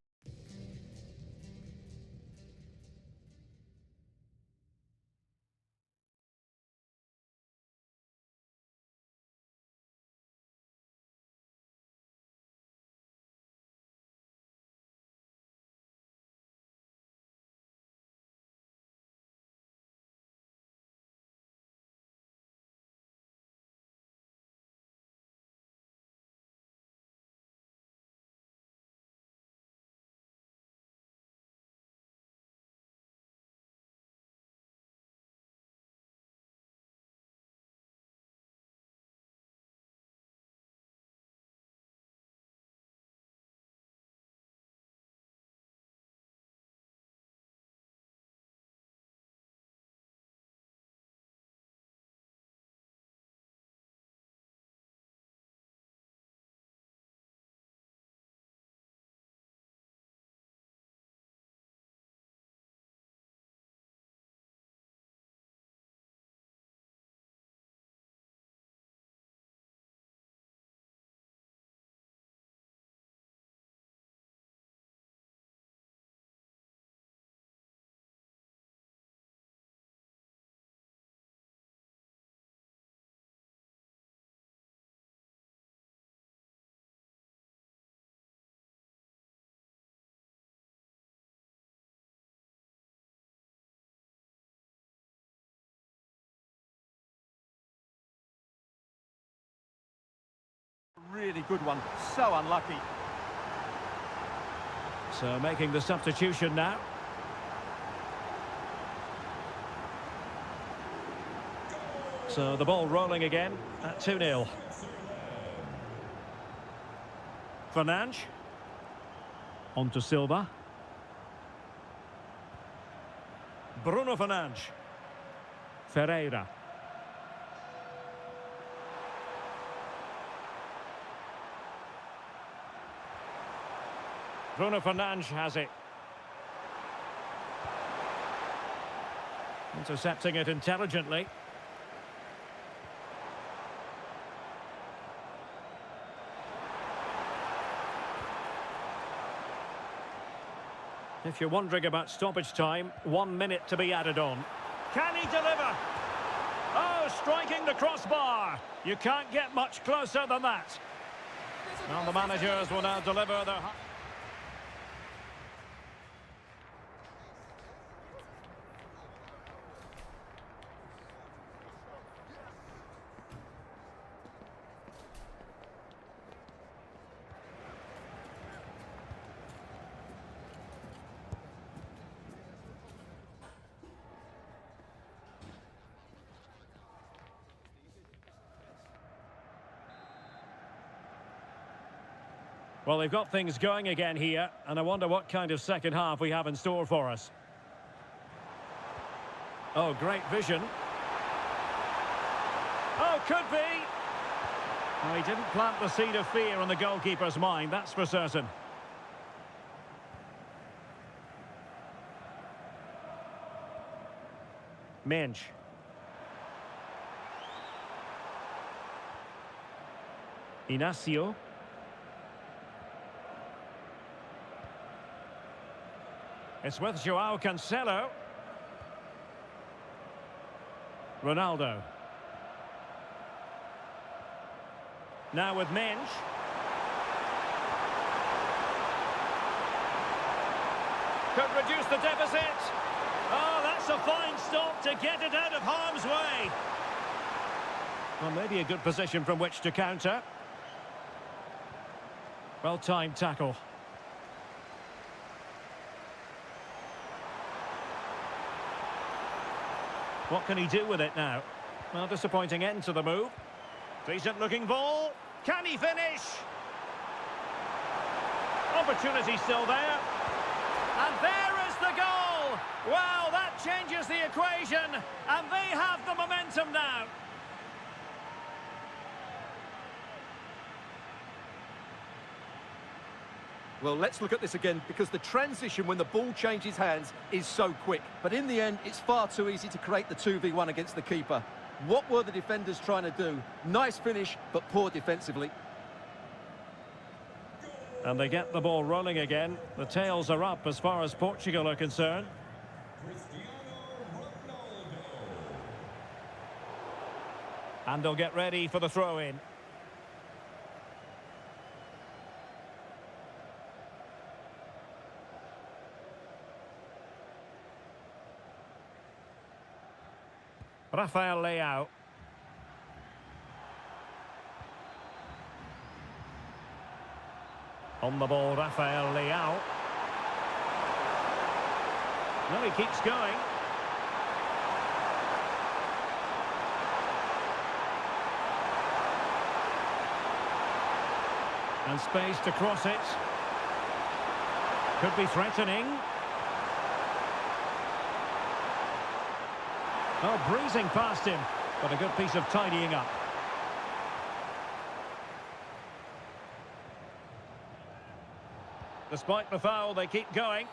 Really good one. So unlucky. So making the substitution now. So the ball rolling again at 2-0. Fernandes. On to Silva. Bruno Fernandes. Ferreira. Bruno Fernandes has it. Intercepting it intelligently. If you're wondering about stoppage time, 1 minute to be added on. Can he deliver? Oh, striking the crossbar. You can't get much closer than that. Well, the managers will now deliver their... Well, they've got things going again here, and I wonder what kind of second half we have in store for us. Oh, great vision. Oh, could be. Well, he didn't plant the seed of fear on the goalkeeper's mind, that's for certain. Mensch. Inacio. It's with João Cancelo. Ronaldo. Now with Mensch. Could reduce the deficit. Oh, that's a fine stop to get it out of harm's way. Well, maybe a good position from which to counter. Well-timed tackle. What can he do with it now? Well, disappointing end to the move. Decent looking ball. Can he finish? Opportunity still there. And there is the goal! Well, that changes the equation, and they have the momentum now. Well, let's look at this again, because the transition when the ball changes hands is so quick. But in the end, it's far too easy to create the 2v1 against the keeper. What were the defenders trying to do? Nice finish, but poor defensively. And they get the ball rolling again. The tails are up as far as Portugal are concerned. Cristiano Ronaldo. And they'll get ready for the throw-in. Rafael Leao. On the ball, Rafael Leao. Well, he keeps going. And space to cross it. Could be threatening. Oh, breezing past him, but a good piece of tidying up. Despite the foul, they keep going.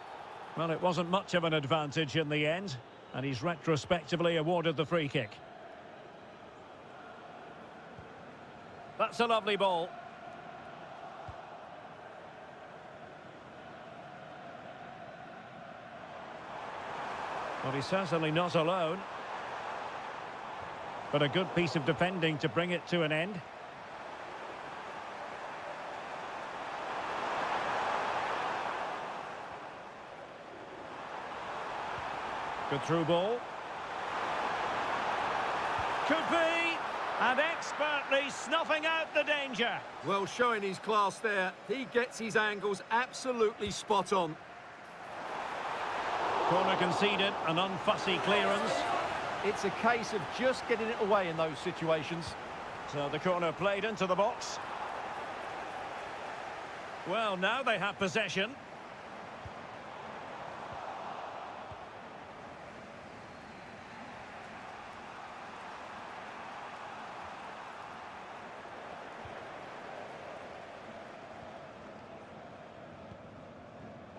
Well, it wasn't much of an advantage in the end, and he's retrospectively awarded the free kick. That's a lovely ball. Well, he's certainly not alone. But a good piece of defending to bring it to an end. Good through ball. Could be. And expertly snuffing out the danger. Well, showing his class there. He gets his angles absolutely spot on. Corner conceded, an unfussy clearance. It's a case of just getting it away in those situations. So the corner played into the box. Well, now they have possession.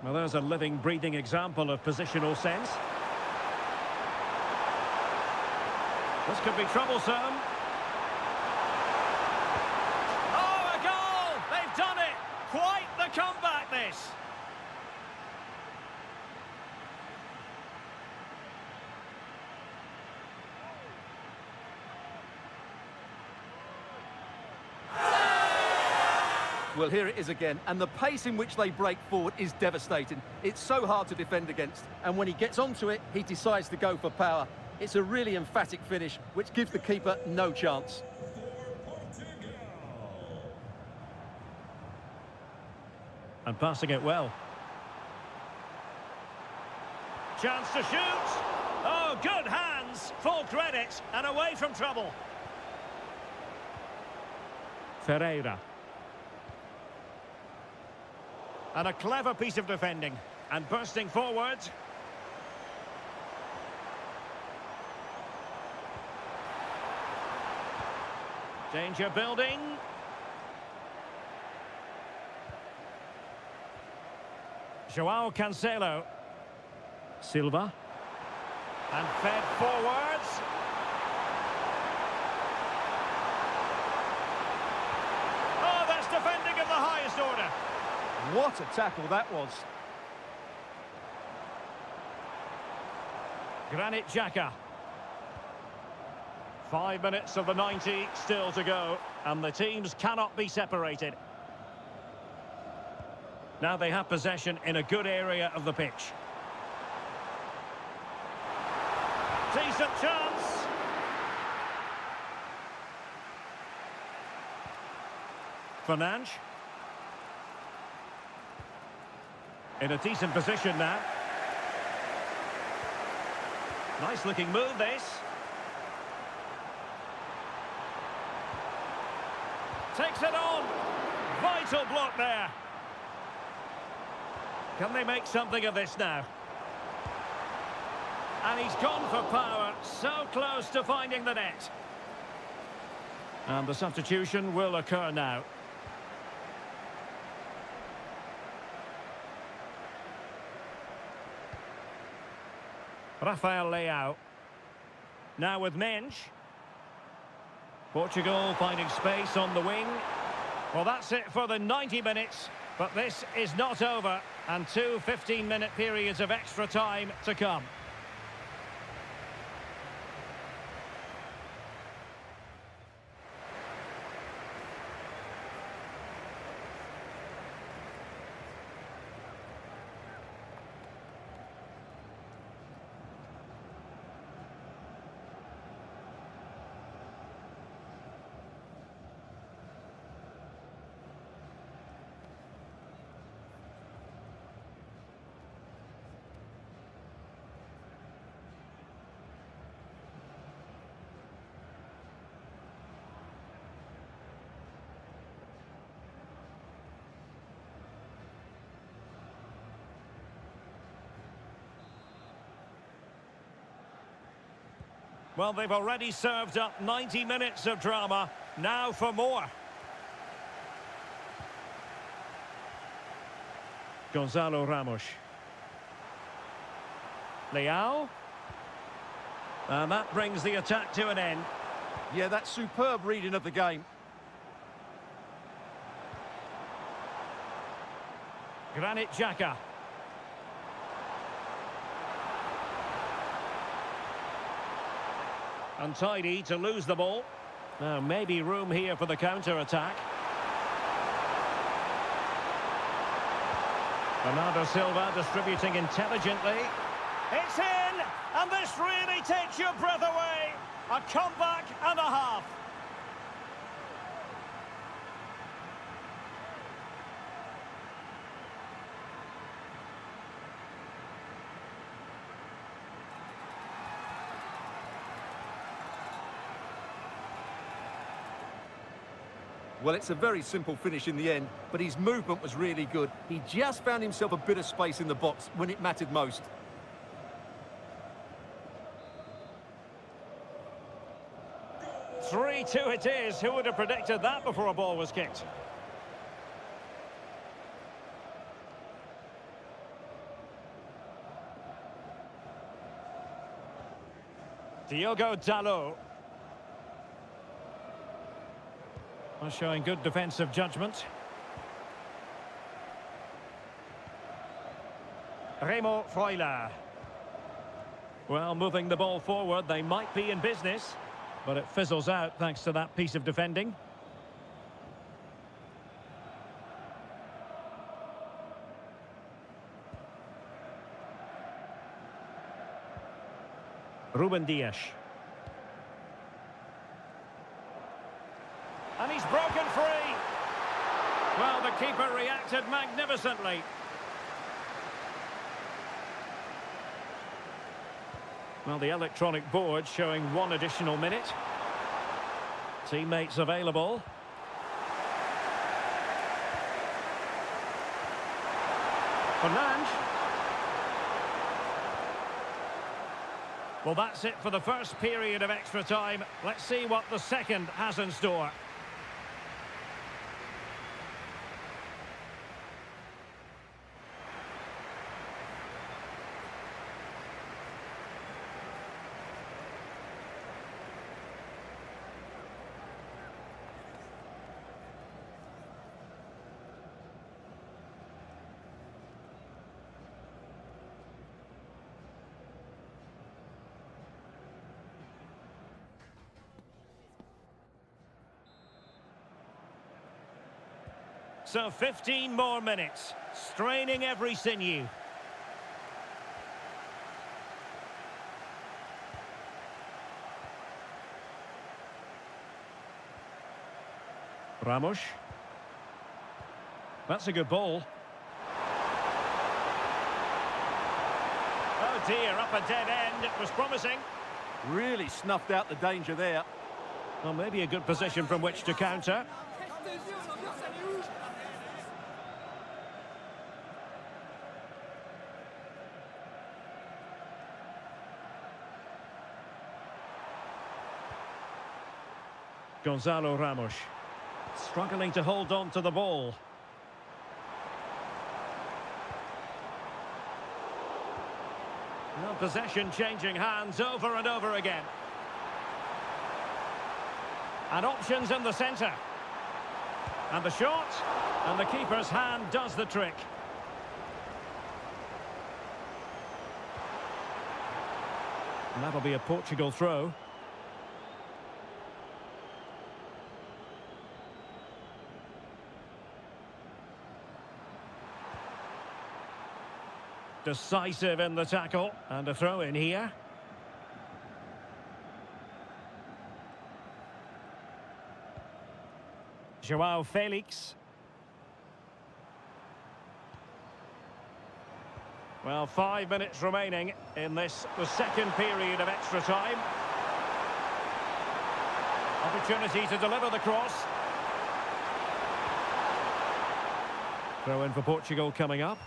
Well, there's a living, breathing example of positional sense. This could be troublesome. Oh, a goal! They've done it! Quite the comeback, this! Well, here it is again, and the pace in which they break forward is devastating. It's so hard to defend against, and when he gets onto it, he decides to go for power. It's a really emphatic finish, which gives the keeper no chance. And passing it well. Chance to shoot! Oh, good hands! Full credit, and away from trouble. Ferreira. And a clever piece of defending. And bursting forward. Danger building. João Cancelo. Silva. And fed forwards. Oh, that's defending of the highest order. What a tackle that was. Granit Xhaka. 5 minutes of the 90 still to go, and the teams cannot be separated. Now they have possession in a good area of the pitch. Decent chance. Fernandes. In a decent position now. Nice looking move, this. Takes it on. Vital block there. Can they make something of this now? And he's gone for power. So close to finding the net. And the substitution will occur now. Rafael Leao. Now with Mensch. Portugal finding space on the wing. Well, that's it for the 90 minutes. But this is not over. And two 15-minute periods of extra time to come. Well, they've already served up 90 minutes of drama. Now for more. Gonzalo Ramos. Leao. And that brings the attack to an end. Yeah, that's superb reading of the game. Granit Xhaka. Untidy to lose the ball. Now maybe room here for the counter-attack. Bernardo Silva distributing intelligently. It's in! And this really takes your breath away. A comeback and a half. Well, it's a very simple finish in the end, but his movement was really good. He just found himself a bit of space in the box when it mattered most. Three-two it is. Who would have predicted that before a ball was kicked? Diogo Dalot. Well, showing good defensive judgment. Remo Freuler. Well, moving the ball forward, they might be in business, but it fizzles out thanks to that piece of defending. Ruben Dias. And he's broken free. Well, the keeper reacted magnificently. Well, the electronic board showing 1 additional minute. Teammates available. Fernandes. Well, that's it for the first period of extra time. Let's see what the second has in store. So 15 more minutes, straining every sinew. Ramos. That's a good ball. Oh dear, up a dead end. It was promising. Really snuffed out the danger there. Well, maybe a good position from which to counter. Gonzalo Ramos struggling to hold on to the ball. Well, possession changing hands over and over again. And options in the centre. And the shot. And the keeper's hand does the trick. And that'll be a Portugal throw. Decisive in the tackle, and a throw in here. João Felix. Well, 5 minutes remaining in this, the second period of extra time. Opportunity to deliver the cross. Throw in for Portugal coming up.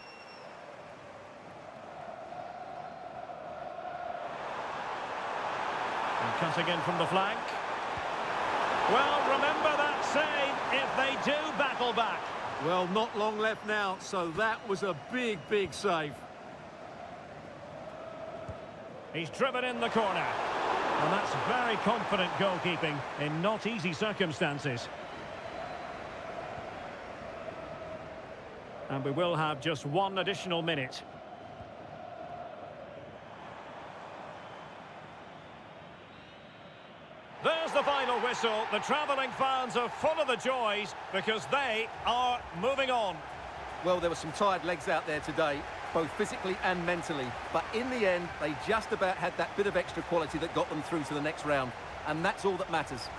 Cutting in from the flank. Well, remember that saying, if they do battle back. Well, not long left now, so that was a big, big save. He's driven in the corner. And that's very confident goalkeeping in not easy circumstances. And we will have just 1 additional minute. There's the final whistle. The travelling fans are full of the joys because they are moving on. Well, there were some tired legs out there today, both physically and mentally. But in the end, they just about had that bit of extra quality that got them through to the next round. And that's all that matters.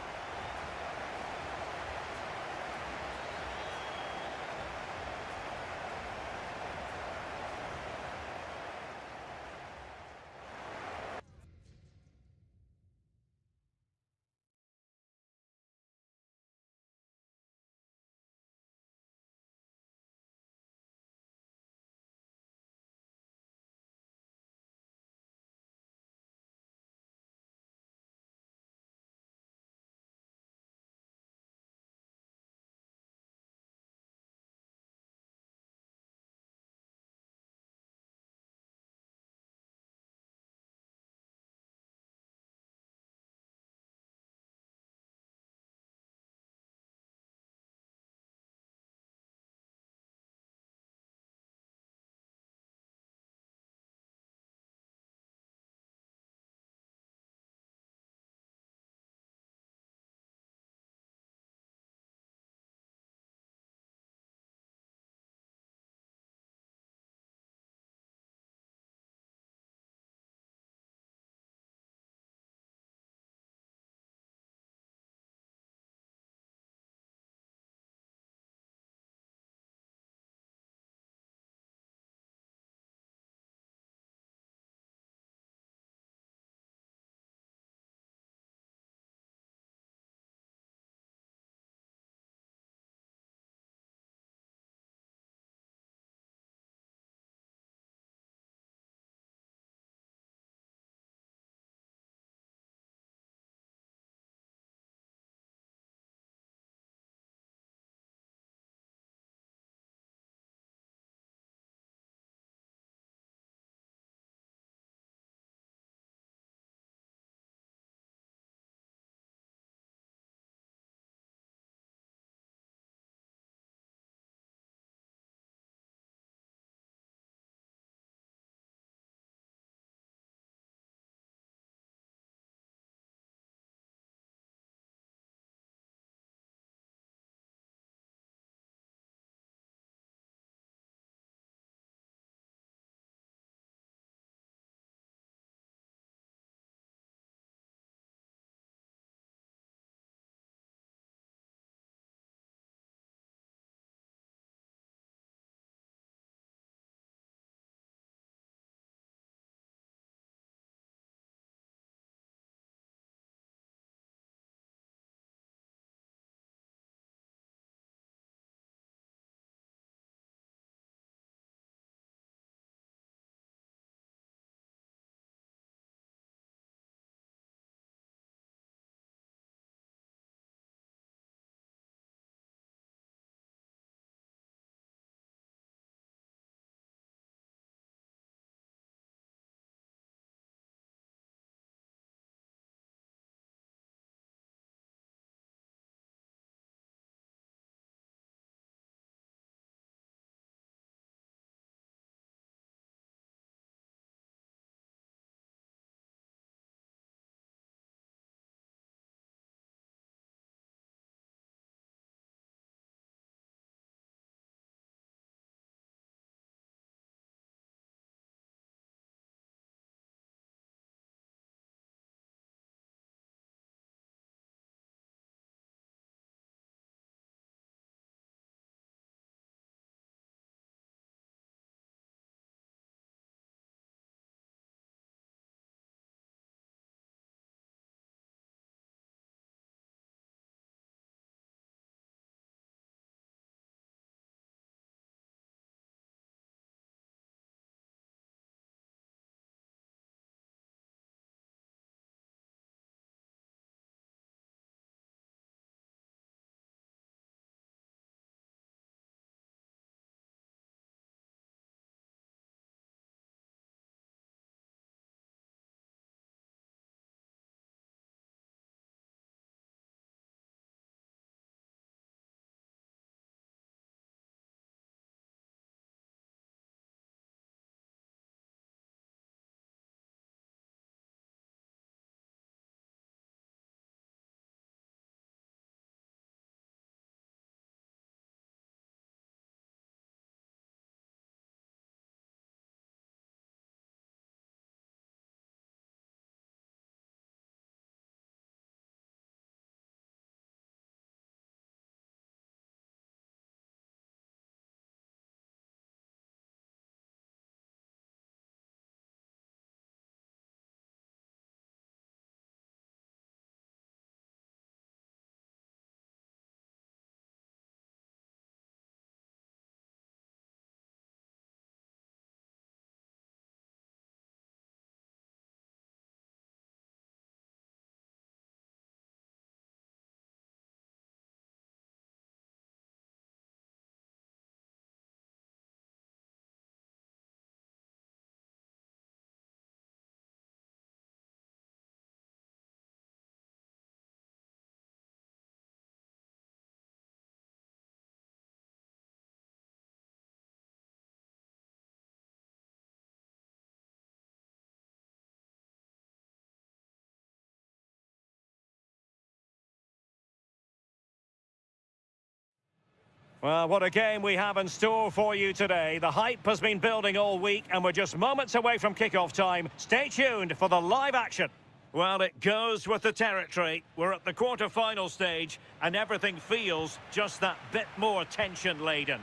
Well, what a game we have in store for you today. The hype has been building all week and we're just moments away from kickoff time. Stay tuned for the live action. Well, it goes with the territory. We're at the quarter-final stage and everything feels just that bit more tension-laden.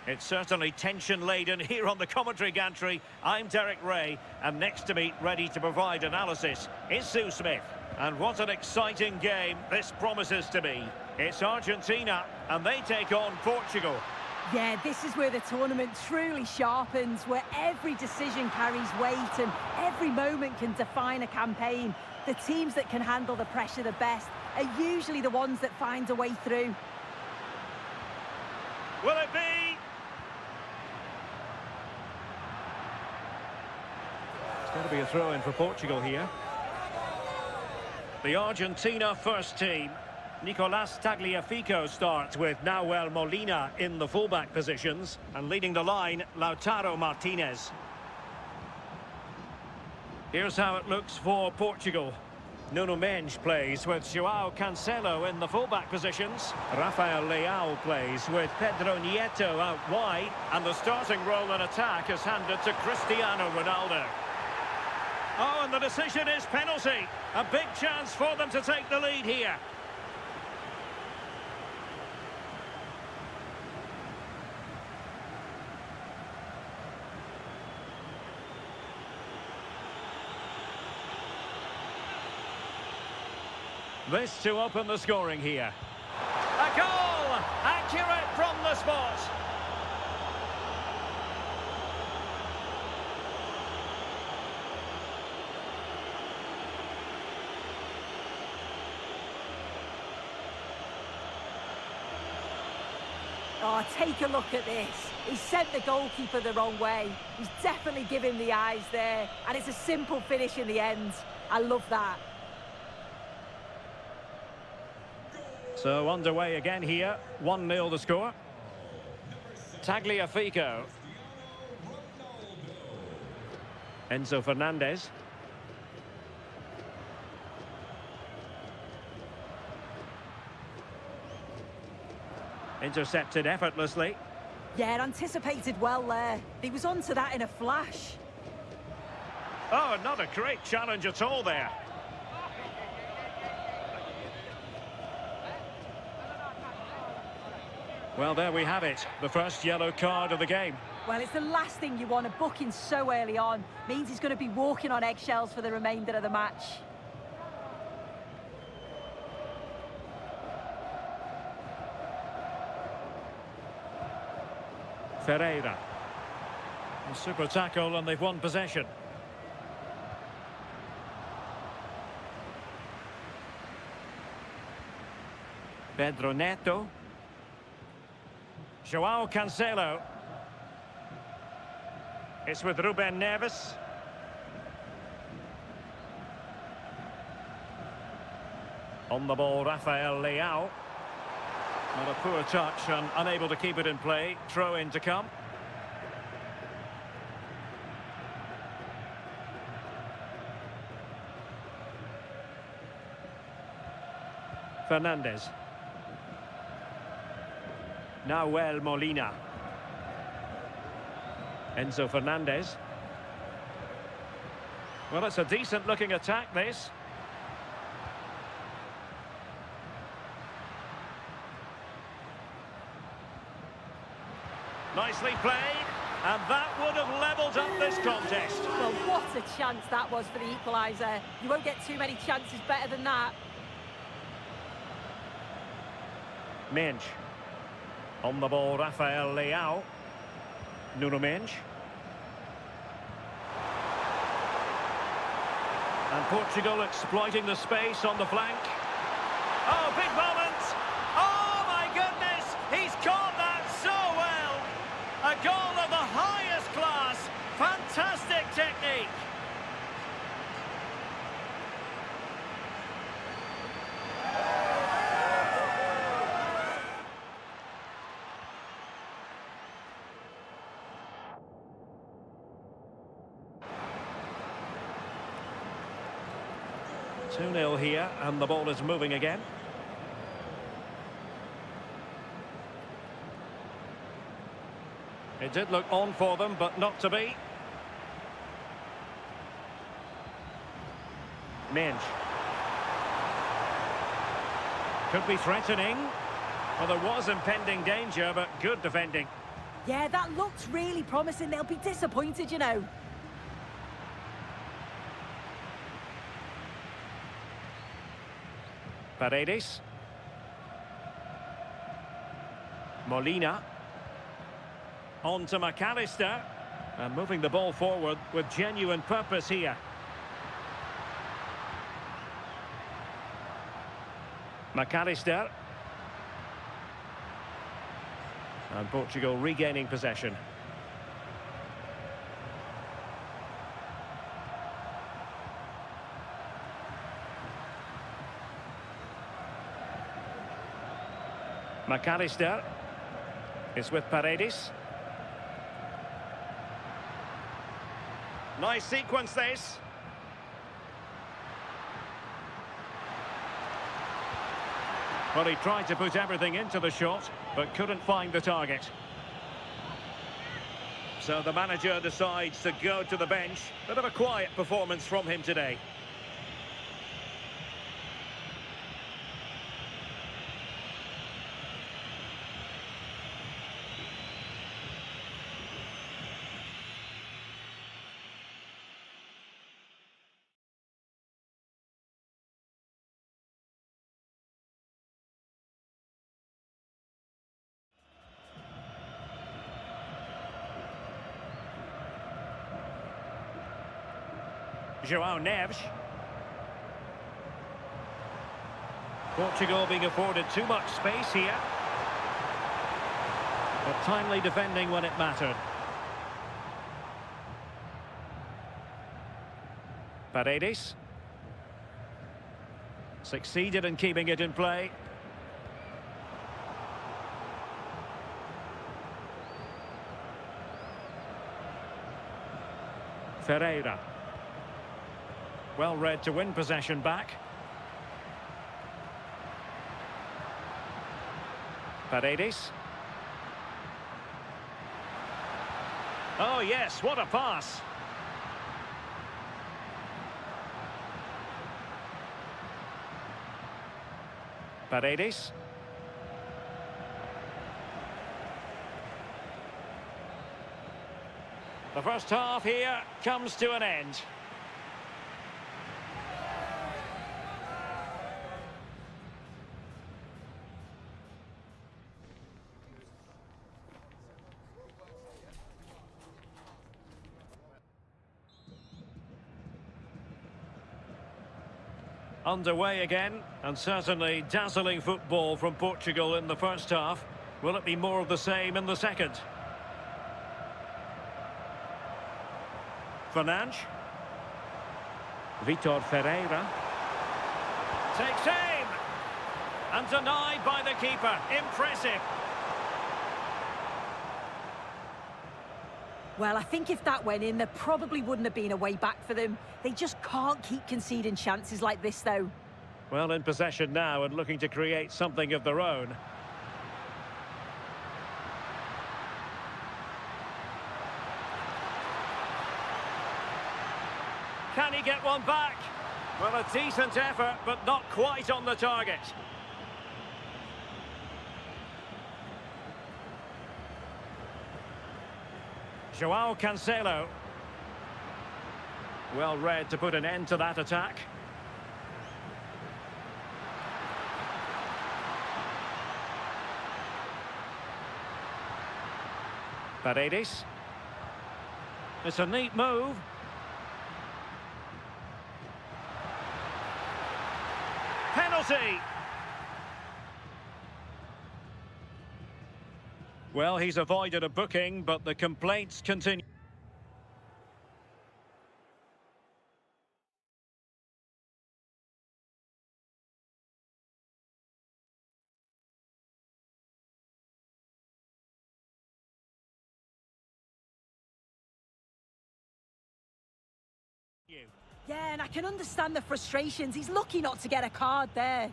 It's certainly tension-laden here on the commentary gantry. I'm Derek Ray, and next to me, ready to provide analysis, is Sue Smith. And what an exciting game this promises to be. It's Argentina, and they take on Portugal. Yeah, this is where the tournament truly sharpens, where every decision carries weight and every moment can define a campaign. The teams that can handle the pressure the best are usually the ones that find a way through. Will it be? It's going to be a throw-in for Portugal here. The Argentina first team. Nicolas Tagliafico starts with Manuel Molina in the fullback positions, and leading the line, Lautaro Martinez. Here's how it looks for Portugal. Nuno Mendes plays with João Cancelo in the fullback positions. Rafael Leao plays with Pedro Nieto out wide, and the starting role in attack is handed to Cristiano Ronaldo. Oh, and the decision is penalty. A big chance for them to take the lead here. This to open the scoring here. A goal! Accurate from the spot. Oh, take a look at this. He sent the goalkeeper the wrong way. He's definitely given the eyes there. And it's a simple finish in the end. I love that. So underway again here. 1-0 the score. Tagliafico. Enzo Fernandez. Intercepted effortlessly. Yeah, anticipated well there. He was onto that in a flash. Oh, not a great challenge at all there. Well, there we have it. The first yellow card of the game. Well, it's the last thing you want to book in so early on. Means he's going to be walking on eggshells for the remainder of the match. Ferreira. A super tackle and they've won possession. Pedro Neto. João Cancelo. It's with Ruben Neves. On the ball, Rafael Leao. Not a poor touch and unable to keep it in play. Throw in to come. Fernandez. Manuel Molina. Enzo Fernandez. Well, it's a decent looking attack, this. Nicely played, and that would have levelled up this contest. Well, what a chance that was for the equaliser. You won't get too many chances better than that. Mendes. On the ball, Rafael Leao. Nuno Mendes. And Portugal exploiting the space on the flank. Oh, big moment! Oh, my goodness! He's caught that so well! A goal of the highest class! Fantastic technique! 2-0 here, and the ball is moving again. It did look on for them, but not to be. Minge. Could be threatening. Well, there was impending danger, but good defending. Yeah, that looks really promising. They'll be disappointed, you know. Paredes. Molina. On to McAllister. And moving the ball forward with genuine purpose here. McAllister. And Portugal regaining possession. McAllister is with Paredes. Nice sequence this. Well, he tried to put everything into the shot, but couldn't find the target. So the manager decides to go to the bench. Bit of a quiet performance from him today. João Neves. Portugal being afforded too much space here. But timely defending when it mattered. Paredes. Succeeded in keeping it in play. Ferreira. Well read to win possession back. Paredes. Oh yes, what a pass. Paredes. The first half here comes to an end. Underway again, and certainly dazzling football from Portugal in the first half. Will it be more of the same in the second? Fernandes. Vitor Ferreira. Takes aim! And denied by the keeper. Impressive. Well, I think if that went in, there probably wouldn't have been a way back for them. They just can't keep conceding chances like this, though. Well, in possession now and looking to create something of their own. Can he get one back? Well, a decent effort, but not quite on the target. João Cancelo. Well read to put an end to that attack. Paredes. It's a neat move. Penalty! Well, he's avoided a booking, but the complaints continue. Yeah, and I can understand the frustrations. He's lucky not to get a card there.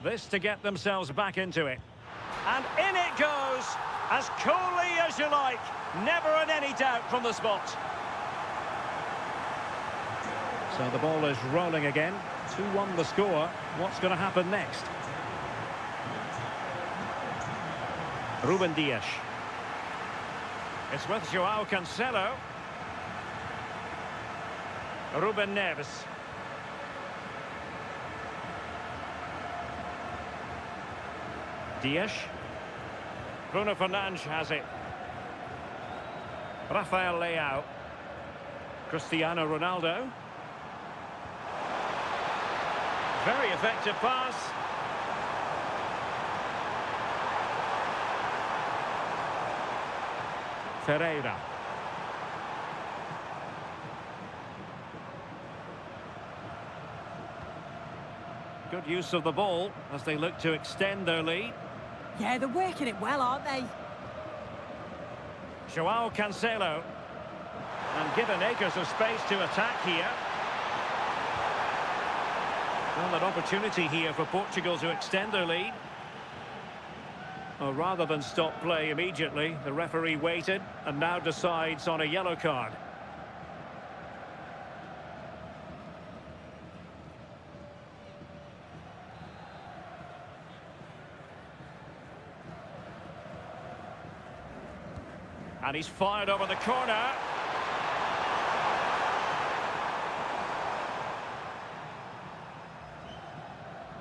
This to get themselves back into it. And in it goes, as coolly as you like. Never in any doubt from the spot. So the ball is rolling again. 2-1 the score. What's going to happen next? Ruben Dias. It's with João Cancelo. Ruben Neves. Dias. Bruno Fernandes has it. Rafael Leao. Cristiano Ronaldo. Very effective pass. Ferreira. Good use of the ball as they look to extend their lead. Yeah, they're working it well, aren't they? João Cancelo. And given acres of space to attack here. Well, an opportunity here for Portugal to extend their lead. Well, rather than stop play immediately, the referee waited and now decides on a yellow card. And he's fired over the corner.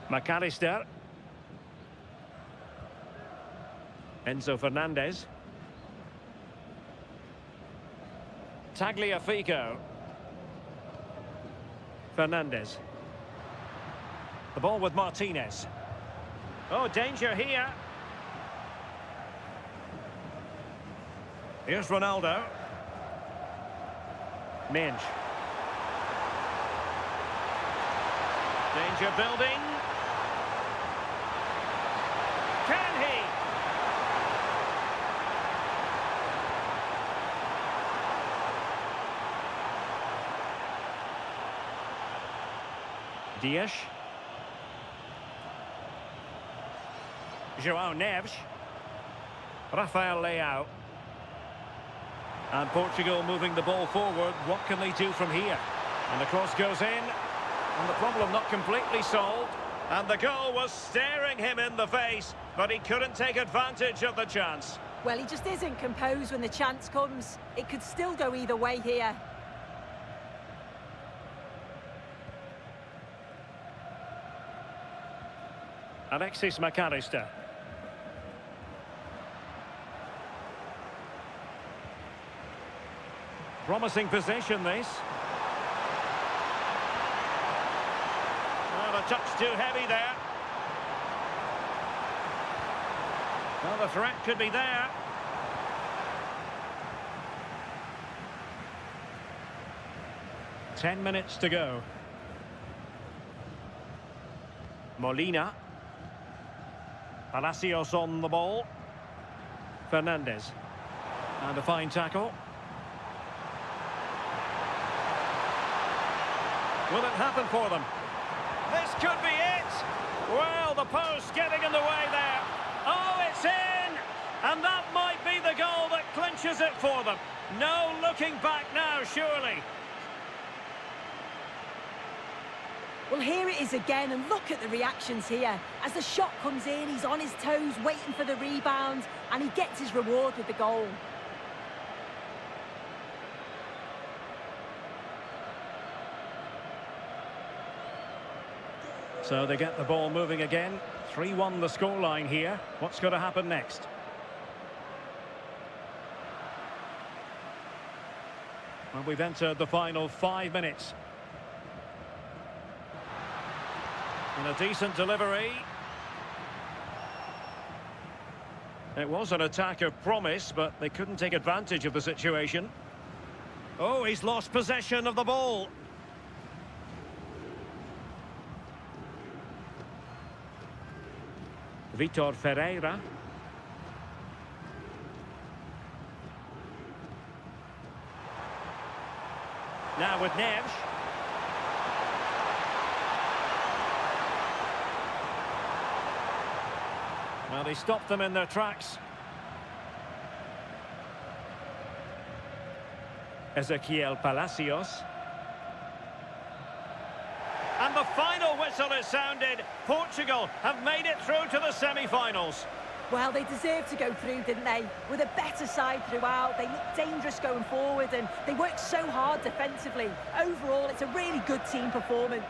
McAllister. Enzo Fernandez. Tagliafico. Fernandez. The ball with Martinez. Oh, danger here. Here's Ronaldo. Minge. Danger building. Can he? Dias. João Neves. Rafael Leao. And Portugal moving the ball forward. What can they do from here? And the cross goes in. And the problem not completely solved. And the goal was staring him in the face, but he couldn't take advantage of the chance. Well, he just isn't composed when the chance comes. It could still go either way here. Alexis McAllister. Promising position, this. Well, a touch too heavy there. Well, the threat could be there. Ten minutes to go. Molina. Palacios on the ball. Fernandez. And a fine tackle. Will it happen for them? This could be it! Well, the post getting in the way there. Oh, it's in! And that might be the goal that clinches it for them. No looking back now, surely. Well, here it is again, and look at the reactions here. As the shot comes in, he's on his toes, waiting for the rebound, and he gets his reward with the goal. So they get the ball moving again. 3-1 the scoreline here. What's going to happen next? Well, we've entered the final 5 minutes. And a decent delivery. It was an attack of promise, but they couldn't take advantage of the situation. Oh, he's lost possession of the ball. Vitor Ferreira. Now with Neves. Well, he stopped them in their tracks. Ezequiel Palacios. And the final whistle is sounded. Portugal have made it through to the semi-finals. Well, they deserved to go through, didn't they? With a better side throughout, they looked dangerous going forward and they worked so hard defensively. Overall, it's a really good team performance.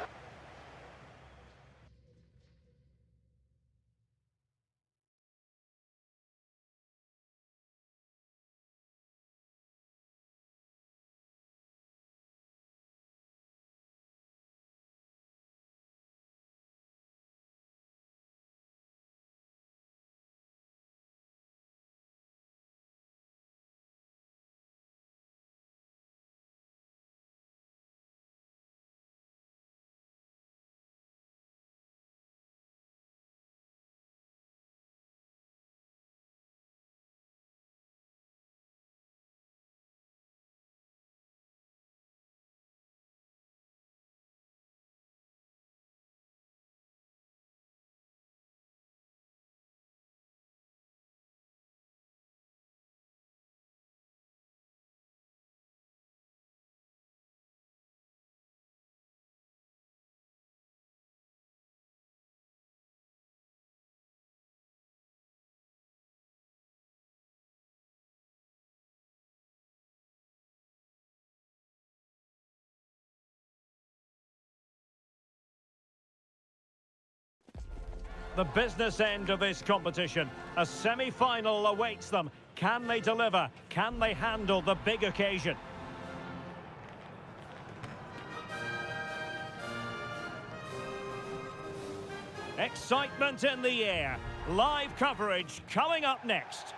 The business end of this competition. A semi-final awaits them. Can they deliver? Can they handle the big occasion? Excitement in the air. Live coverage coming up next.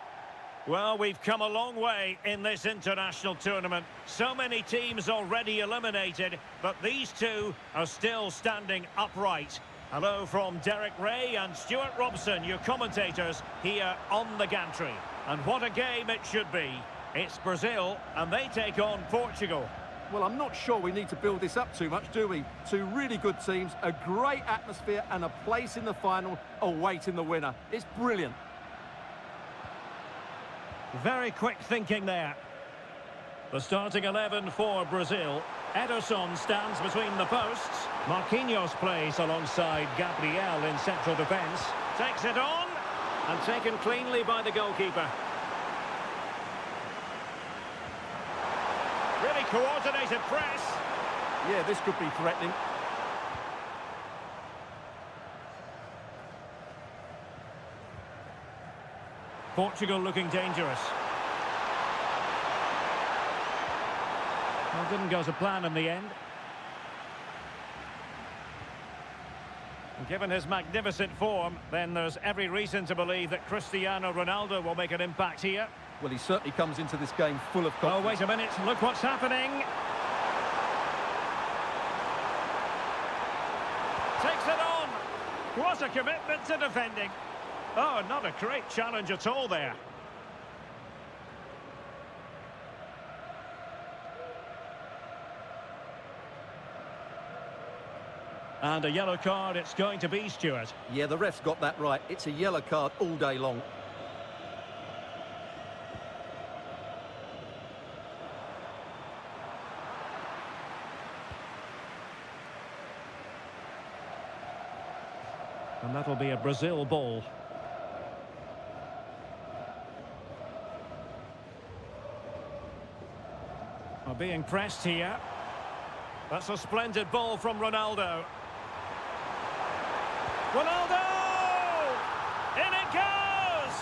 Well, we've come a long way in this international tournament. So many teams already eliminated, but these two are still standing upright. Hello from Derek Ray and Stuart Robson, your commentators here on the gantry. And what a game it should be. It's Brazil, and they take on Portugal. Well, I'm not sure we need to build this up too much, do we? Two really good teams, a great atmosphere, and a place in the final awaiting the winner. It's brilliant. Very quick thinking there. The starting 11 for Brazil. Ederson stands between the posts. Marquinhos plays alongside Gabriel in central defence. Takes it on, and taken cleanly by the goalkeeper. Really coordinated press. Yeah, this could be threatening. Portugal looking dangerous. Well, didn't go to plan in the end. Given his magnificent form, then there's every reason to believe that Cristiano Ronaldo will make an impact here. Well, he certainly comes into this game full of confidence. Oh, wait a minute, look what's happening. Takes it on. What a commitment to defending. Oh, not a great challenge at all there. And a yellow card it's going to be, Stuart. Yeah, the ref's got that right. It's a yellow card all day long. And that'll be a Brazil ball. Are being pressed here. That's a splendid ball from Ronaldo. Ronaldo! In it goes!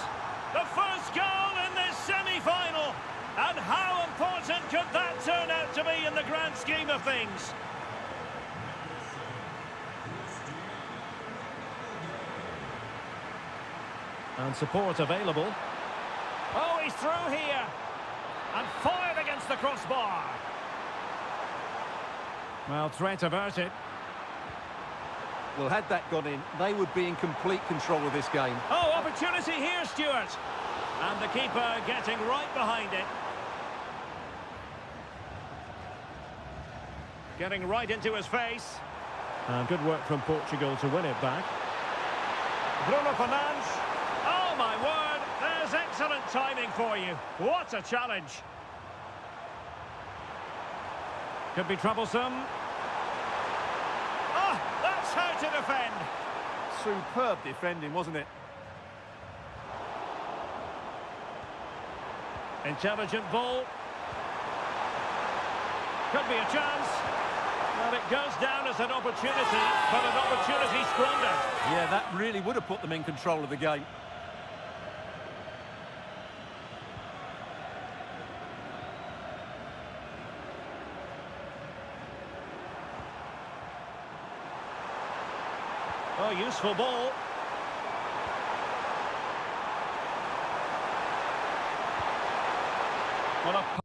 The first goal in this semi-final. And how important could that turn out to be in the grand scheme of things? And support available. Oh, he's through here. And fired against the crossbar. Well, threat averted. Well, had that gone in, they would be in complete control of this game. Oh, opportunity here, Stuart. And the keeper getting right behind it. Getting right into his face. And good work from Portugal to win it back. Bruno Fernandes. Oh, my word. There's excellent timing for you. What a challenge. Could be troublesome. Oh, that's how to defend. Superb defending, wasn't it? Intelligent ball. Could be a chance. Well, it goes down as an opportunity, but an opportunity squandered. Yeah, that really would have put them in control of the game. Oh, useful ball. Well, a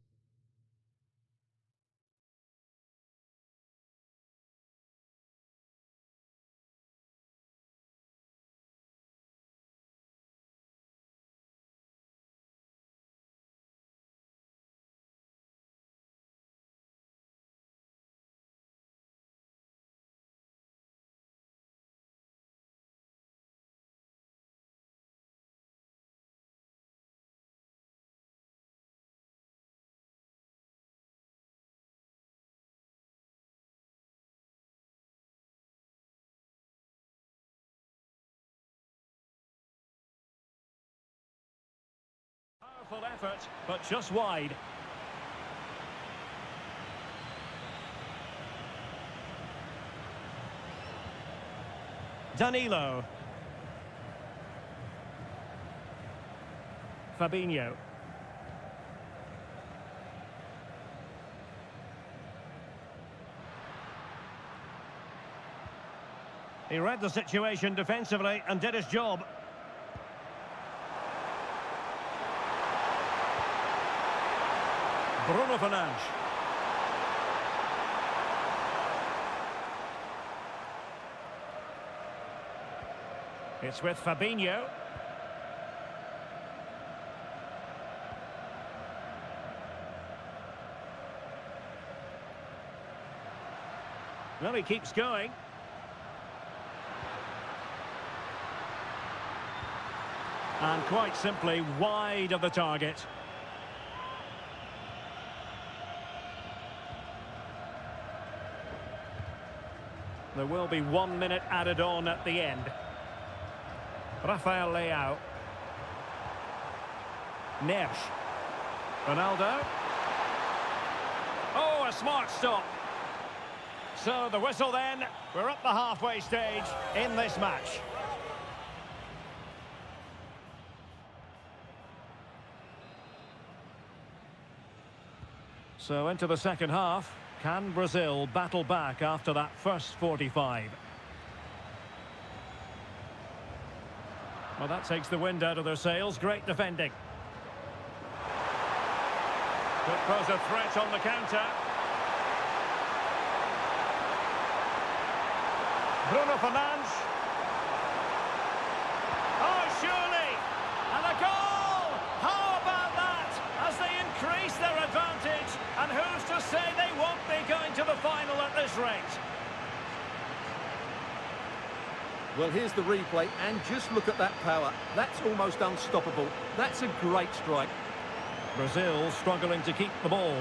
powerful effort, but just wide. Danilo. Fabinho. He read the situation defensively and did his job. Bruno Fernandes. It's with Fabinho. Well, he keeps going. And quite simply wide of the target. There will be 1 minute added on at the end. Rafael Leao. Neuer. Ronaldo. Oh, a smart stop. So the whistle then. We're up the halfway stage in this match. So into the second half. Can Brazil battle back after that first 45? Well, that takes the wind out of their sails. Great defending. Could pose a threat on the counter. Bruno Fernandes. Oh, surely! And a goal! How about that? As they increase their advantage. And who's to say they won't be going to the final at this rate? Well, here's the replay, and just look at that power. That's almost unstoppable. That's a great strike. Brazil struggling to keep the ball.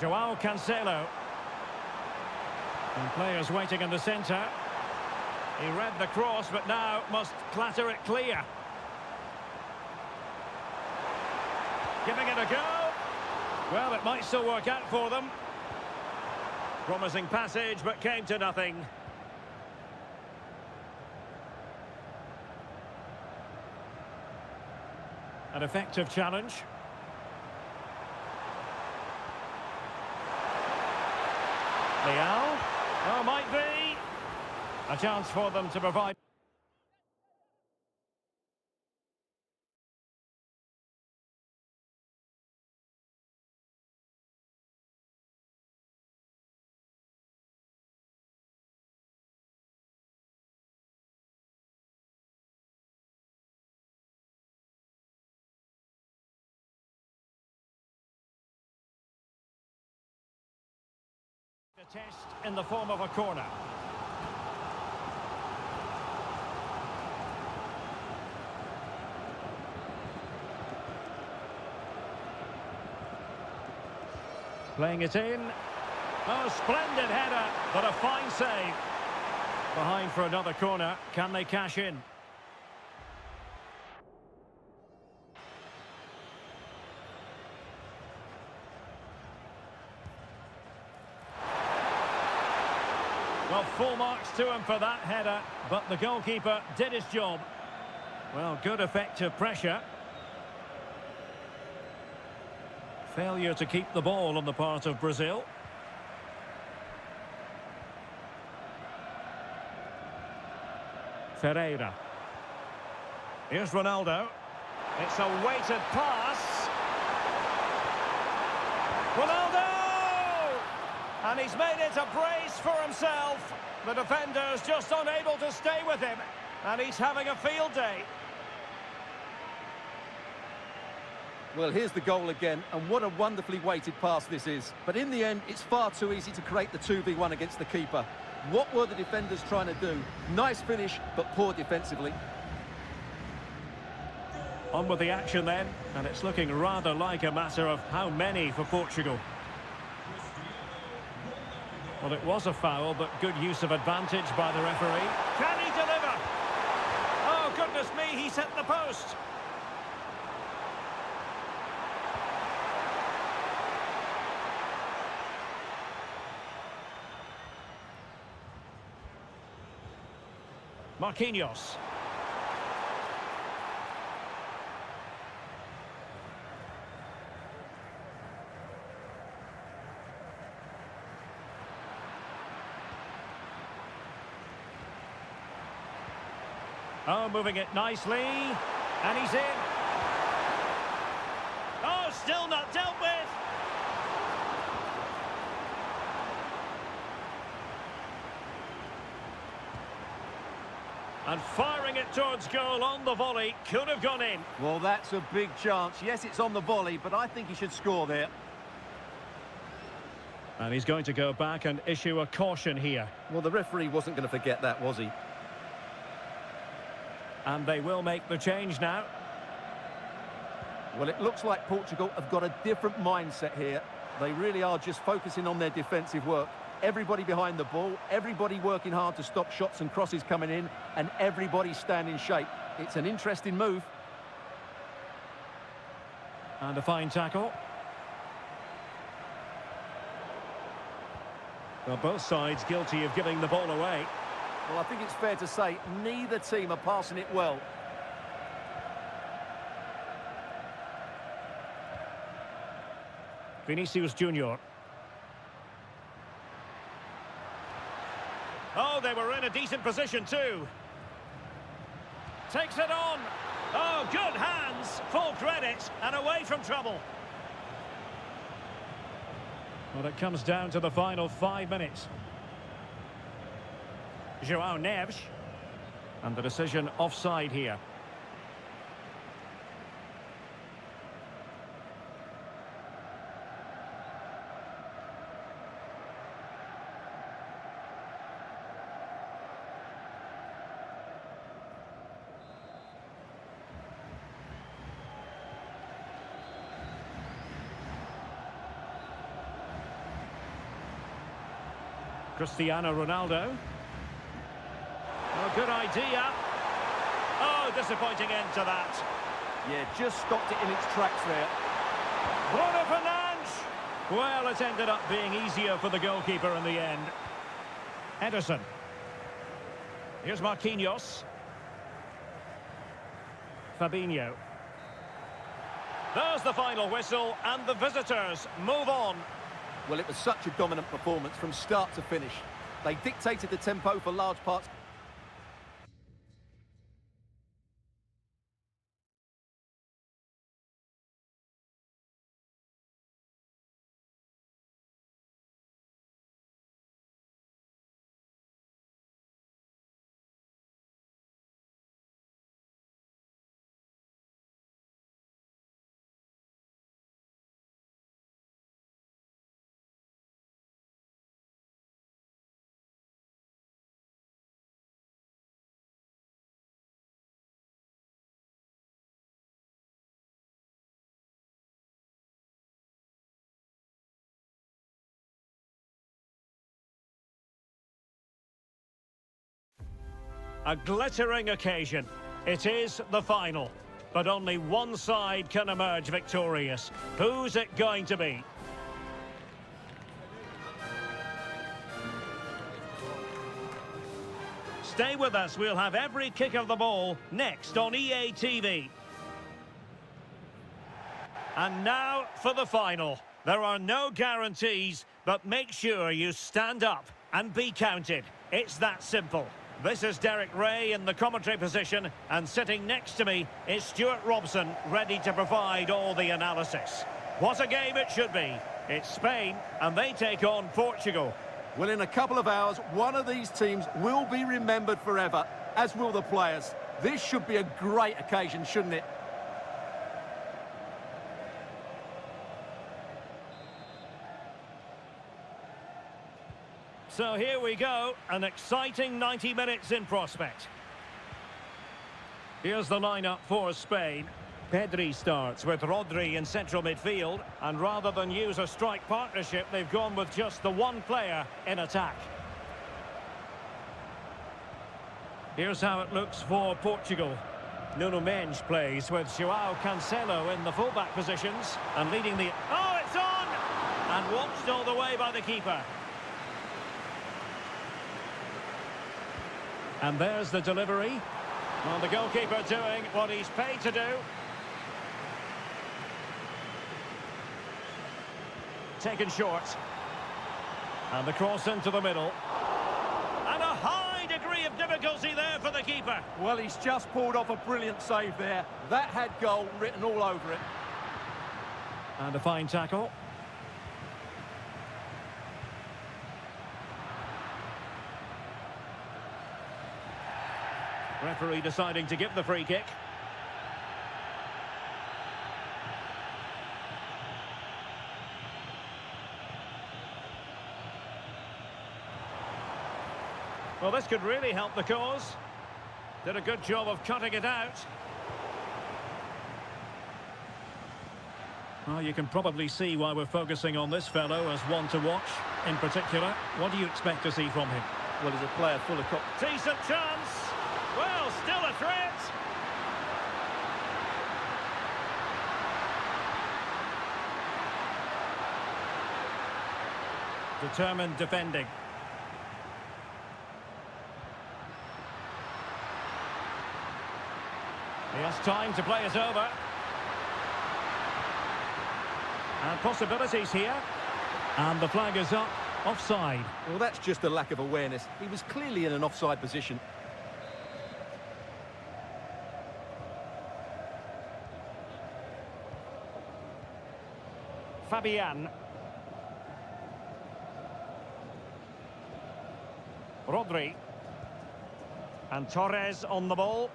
João Cancelo. And players waiting in the centre. He read the cross, but now must clatter it clear. Giving it a go. Well, it might still work out for them. Promising passage, but came to nothing. An effective challenge. Leal. Oh, might be. A chance for them to provide. A test in the form of a corner. Playing it in. Oh, splendid header, but a fine save. Behind for another corner. Can they cash in? Well, full marks to him for that header, but the goalkeeper did his job. Well, good effective pressure. Failure to keep the ball on the part of Brazil. Ferreira. Here's Ronaldo. It's a weighted pass. Ronaldo! And he's made it a brace for himself. The defender's just unable to stay with him. And he's having a field day. Well, here's the goal again, and what a wonderfully weighted pass this is. But in the end, it's far too easy to create the 2v1 against the keeper. What were the defenders trying to do? Nice finish, but poor defensively. On with the action then, and it's looking rather like a matter of how many for Portugal. Well, it was a foul, but good use of advantage by the referee. Can he deliver? Oh, goodness me, he's hit the post. Marquinhos. Oh, moving it nicely. And he's in. Oh, still not dealt with. And firing it towards goal on the volley. Could have gone in. Well, that's a big chance. Yes, it's on the volley, but I think he should score there. And he's going to go back and issue a caution here. Well, the referee wasn't going to forget that, was he? And they will make the change now. Well, it looks like Portugal have got a different mindset here. They really are just focusing on their defensive work. Everybody behind the ball, everybody working hard to stop shots and crosses coming in, and everybody staying in shape. It's an interesting move. And a fine tackle. Well, both sides guilty of giving the ball away. Well, I think it's fair to say neither team are passing it well. Vinicius Junior. Oh, they were in a decent position too. Takes it on. Oh, good hands. Full credit and away from trouble. Well, it comes down to the final 5 minutes. João Neves. And the decision offside here. Cristiano Ronaldo. Oh, good idea. Oh, disappointing end to that. Yeah, just stopped it in its tracks there. Bruno Fernandes. Well, it ended up being easier for the goalkeeper in the end. Ederson. Here's Marquinhos. Fabinho. There's the final whistle, and the visitors move on. Well, it was such a dominant performance from start to finish. They dictated the tempo for large parts. A glittering occasion. It is the final. But only one side can emerge victorious. Who's it going to be? Stay with us. We'll have every kick of the ball next on EA TV. And now for the final. There are no guarantees, but make sure you stand up and be counted. It's that simple. This is Derek Ray in the commentary position, and sitting next to me is Stuart Robson, ready to provide all the analysis. What a game it should be. It's Spain, and they take on Portugal. Well, in a couple of hours, one of these teams will be remembered forever, as will the players. This should be a great occasion, shouldn't it? So here we go, an exciting 90 minutes in prospect. Here's the lineup for Spain. Pedri starts with Rodri in central midfield, and rather than use a strike partnership, they've gone with just the one player in attack. Here's how it looks for Portugal. Nuno Mendes plays with João Cancelo in the fullback positions, and leading the... Oh, it's on! And watched all the way by the keeper. And there's the delivery. Well, the goalkeeper doing what he's paid to do. Taken short. And the cross into the middle. And a high degree of difficulty there for the keeper. Well, he's just pulled off a brilliant save there. That had goal written all over it. And a fine tackle. Referee deciding to give the free kick. Well, this could really help the cause. Did a good job of cutting it out. Well, you can probably see why we're focusing on this fellow as one to watch. In particular, what do you expect to see from him? Well, he's a player full of... Decent chance. Well, still a threat. Determined defending. He has time to play it over. And possibilities here. And the flag is up. Offside. Well, that's just a lack of awareness. He was clearly in an offside position. Fabian. Rodri. And Torres on the ball.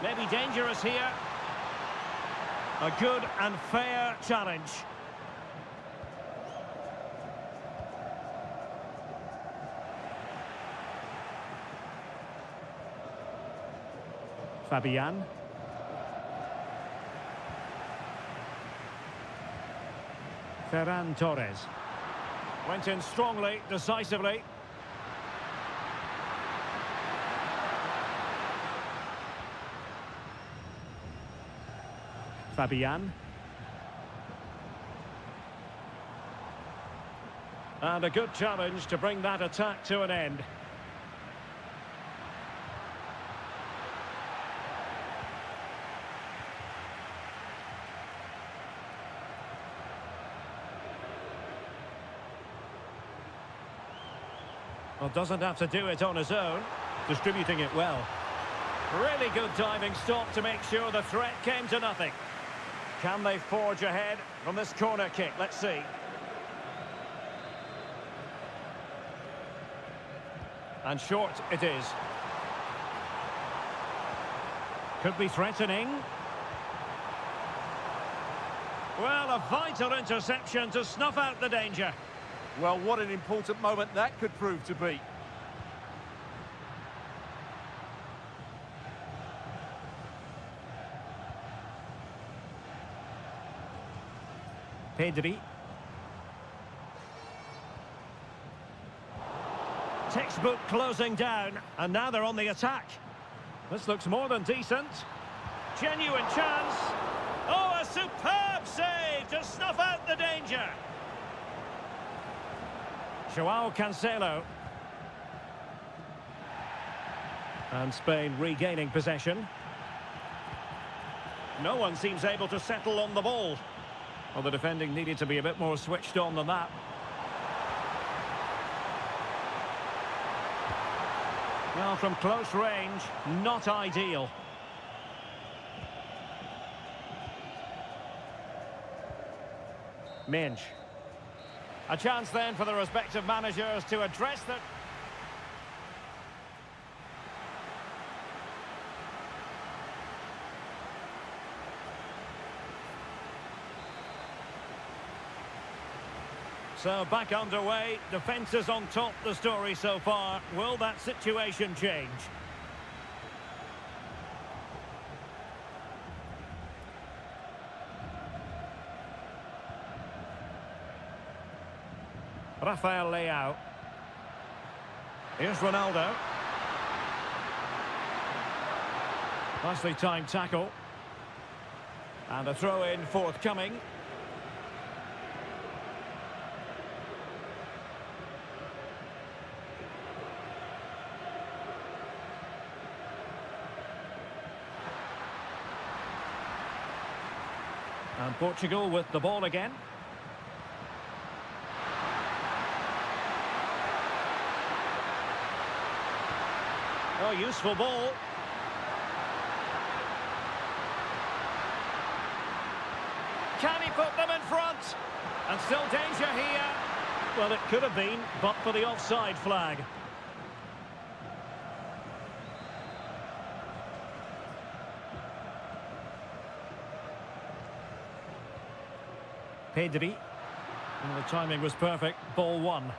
Maybe dangerous here. A good and fair challenge. Fabian. Ferran Torres. Went in strongly, decisively. Fabian. And a good challenge to bring that attack to an end. Well, doesn't have to do it on his own. Distributing it well. Really good diving stop to make sure the threat came to nothing. Can they forge ahead from this corner kick? Let's see. And short it is. Could be threatening. Well, a vital interception to snuff out the danger. Well, what an important moment that could prove to be. Pedri. Textbook closing down, and now they're on the attack. This looks more than decent. Genuine chance. Oh, a superb save to snuff out the danger. Joao Cancelo. And Spain regaining possession. No one seems able to settle on the ball. Well, the defending needed to be a bit more switched on than that. Well, from close range, not ideal. Minge. A chance then for the respective managers to address the... So back underway, defence is on top the story so far. Will that situation change? Rafael Leao. Here's Ronaldo. Nicely timed tackle. And a throw-in forthcoming. And Portugal with the ball again. Oh, useful ball. Can he put them in front? And still danger here. Well, it could have been, but for the offside flag. Pedri. And the timing was perfect. Ball one.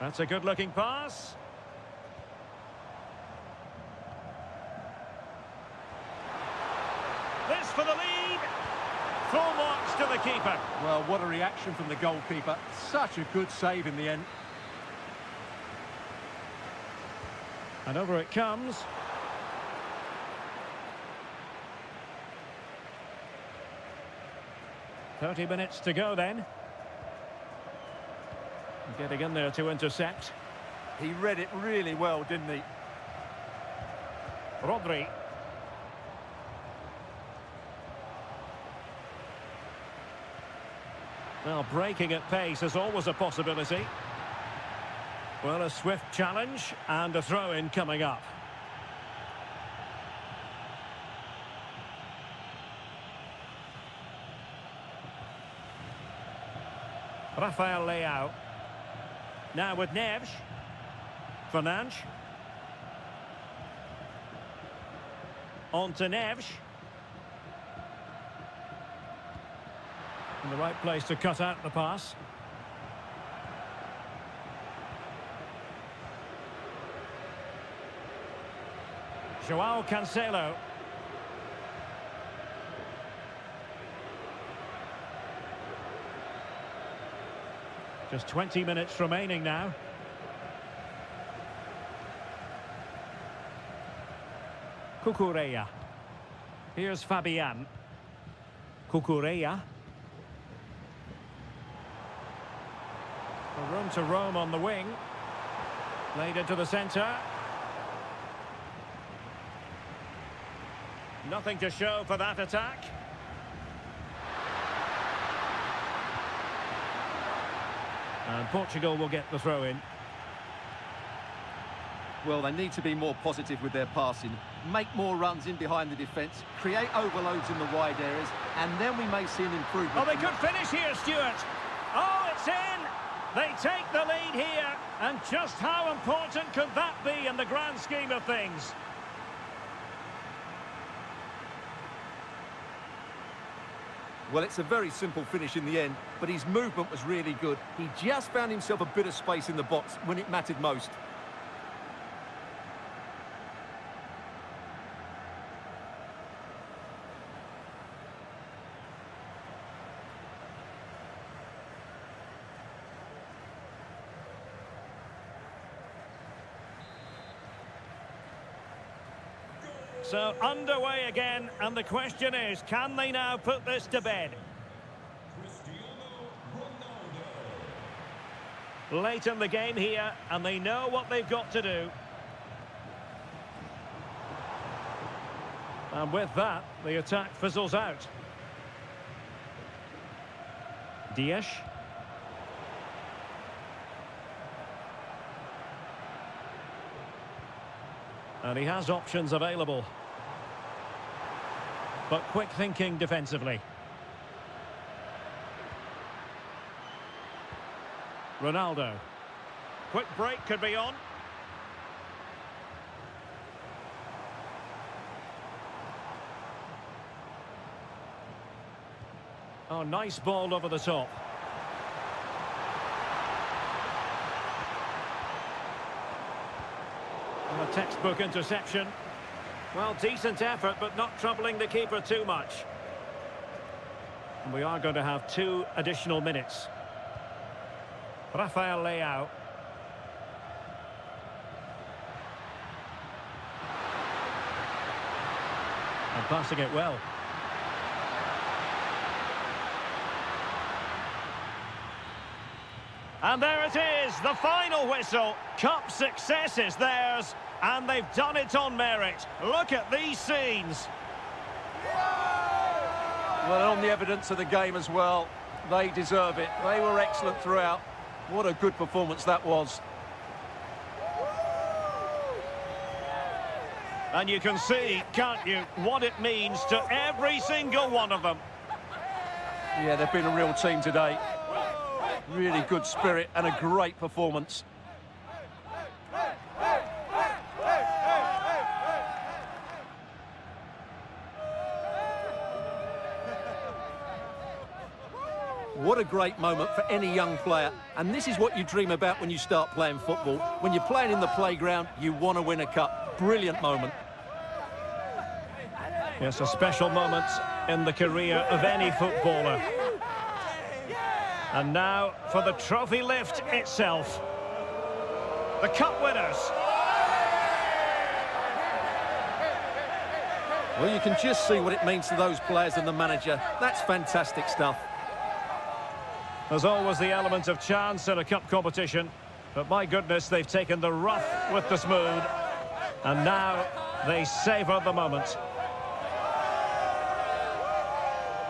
That's a good-looking pass. This for the lead. Full marks to the keeper. Well, what a reaction from the goalkeeper. Such a good save in the end. And over it comes. "30 minutes to go then." Getting in there to intercept. He read it really well, didn't he? Rodri. Well, breaking at pace is always a possibility. Well, a swift challenge and a throw-in coming up. Rafael Leao. Now with Neves. Fernandes. On to Neves. In the right place to cut out the pass. Joao Cancelo. Just 20 minutes remaining now. Cucurella. Here's Fabian. Cucurella. A room to roam on the wing. Played into the centre. Nothing to show for that attack. And Portugal will get the throw-in. Well, they need to be more positive with their passing. Make more runs in behind the defence. Create overloads in the wide areas. And then we may see an improvement. Oh, they could finish here, Stuart. Oh, it's in. They take the lead here. And just how important could that be in the grand scheme of things? Well, it's a very simple finish in the end, but his movement was really good. He just found himself a bit of space in the box when it mattered most. So underway again, and the question is, can they now put this to bed? Cristiano Ronaldo. Late in the game here, and they know what they've got to do. And with that, the attack fizzles out. Dias. And he has options available. But quick thinking defensively. Ronaldo. Quick break could be on. Oh, nice ball over the top. And a textbook interception. Well, decent effort, but not troubling the keeper too much. And we are going to have 2 additional minutes. Rafael Leao. And passing it well. And there it is, the final whistle. Cup success is theirs, and they've done it on merit. Look at these scenes. Well, on the evidence of the game as well, they deserve it. They were excellent throughout. What a good performance that was. And you can see, can't you, what it means to every single one of them. Yeah, they've been a real team today. Really good spirit and a great performance. What a great moment for any young player. And this is what you dream about when you start playing football. When you're playing in the playground, you want to win a cup. Brilliant moment. Yes, a special moment in the career of any footballer. And now for the trophy lift itself. The cup winners. Well, you can just see what it means to those players and the manager. That's fantastic stuff. There's always the element of chance in a cup competition. But my goodness, they've taken the rough with the smooth. And now they savour the moment.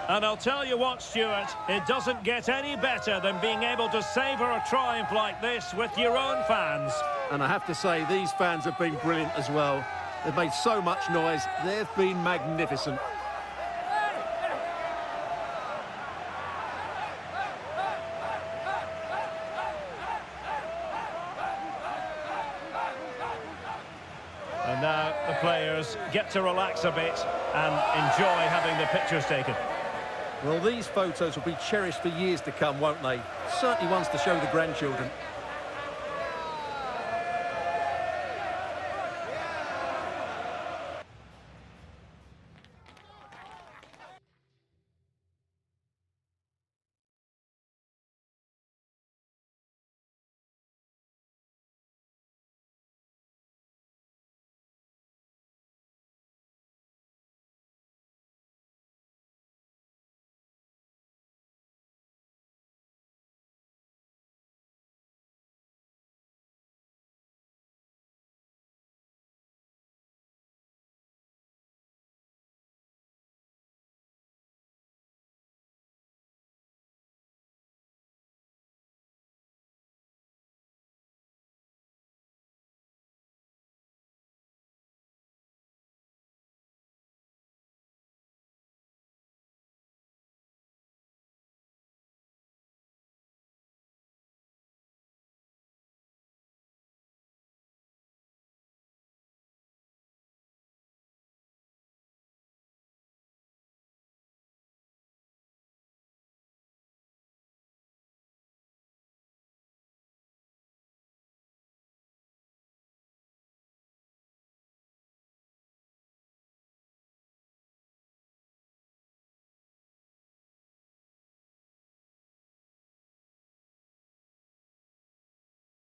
And I'll tell you what, Stuart, it doesn't get any better than being able to savour a triumph like this with your own fans. And I have to say, these fans have been brilliant as well. They've made so much noise. They've been magnificent. And now the players get to relax a bit and enjoy having the pictures taken. Well, these photos will be cherished for years to come, won't they? Certainly ones to show the grandchildren.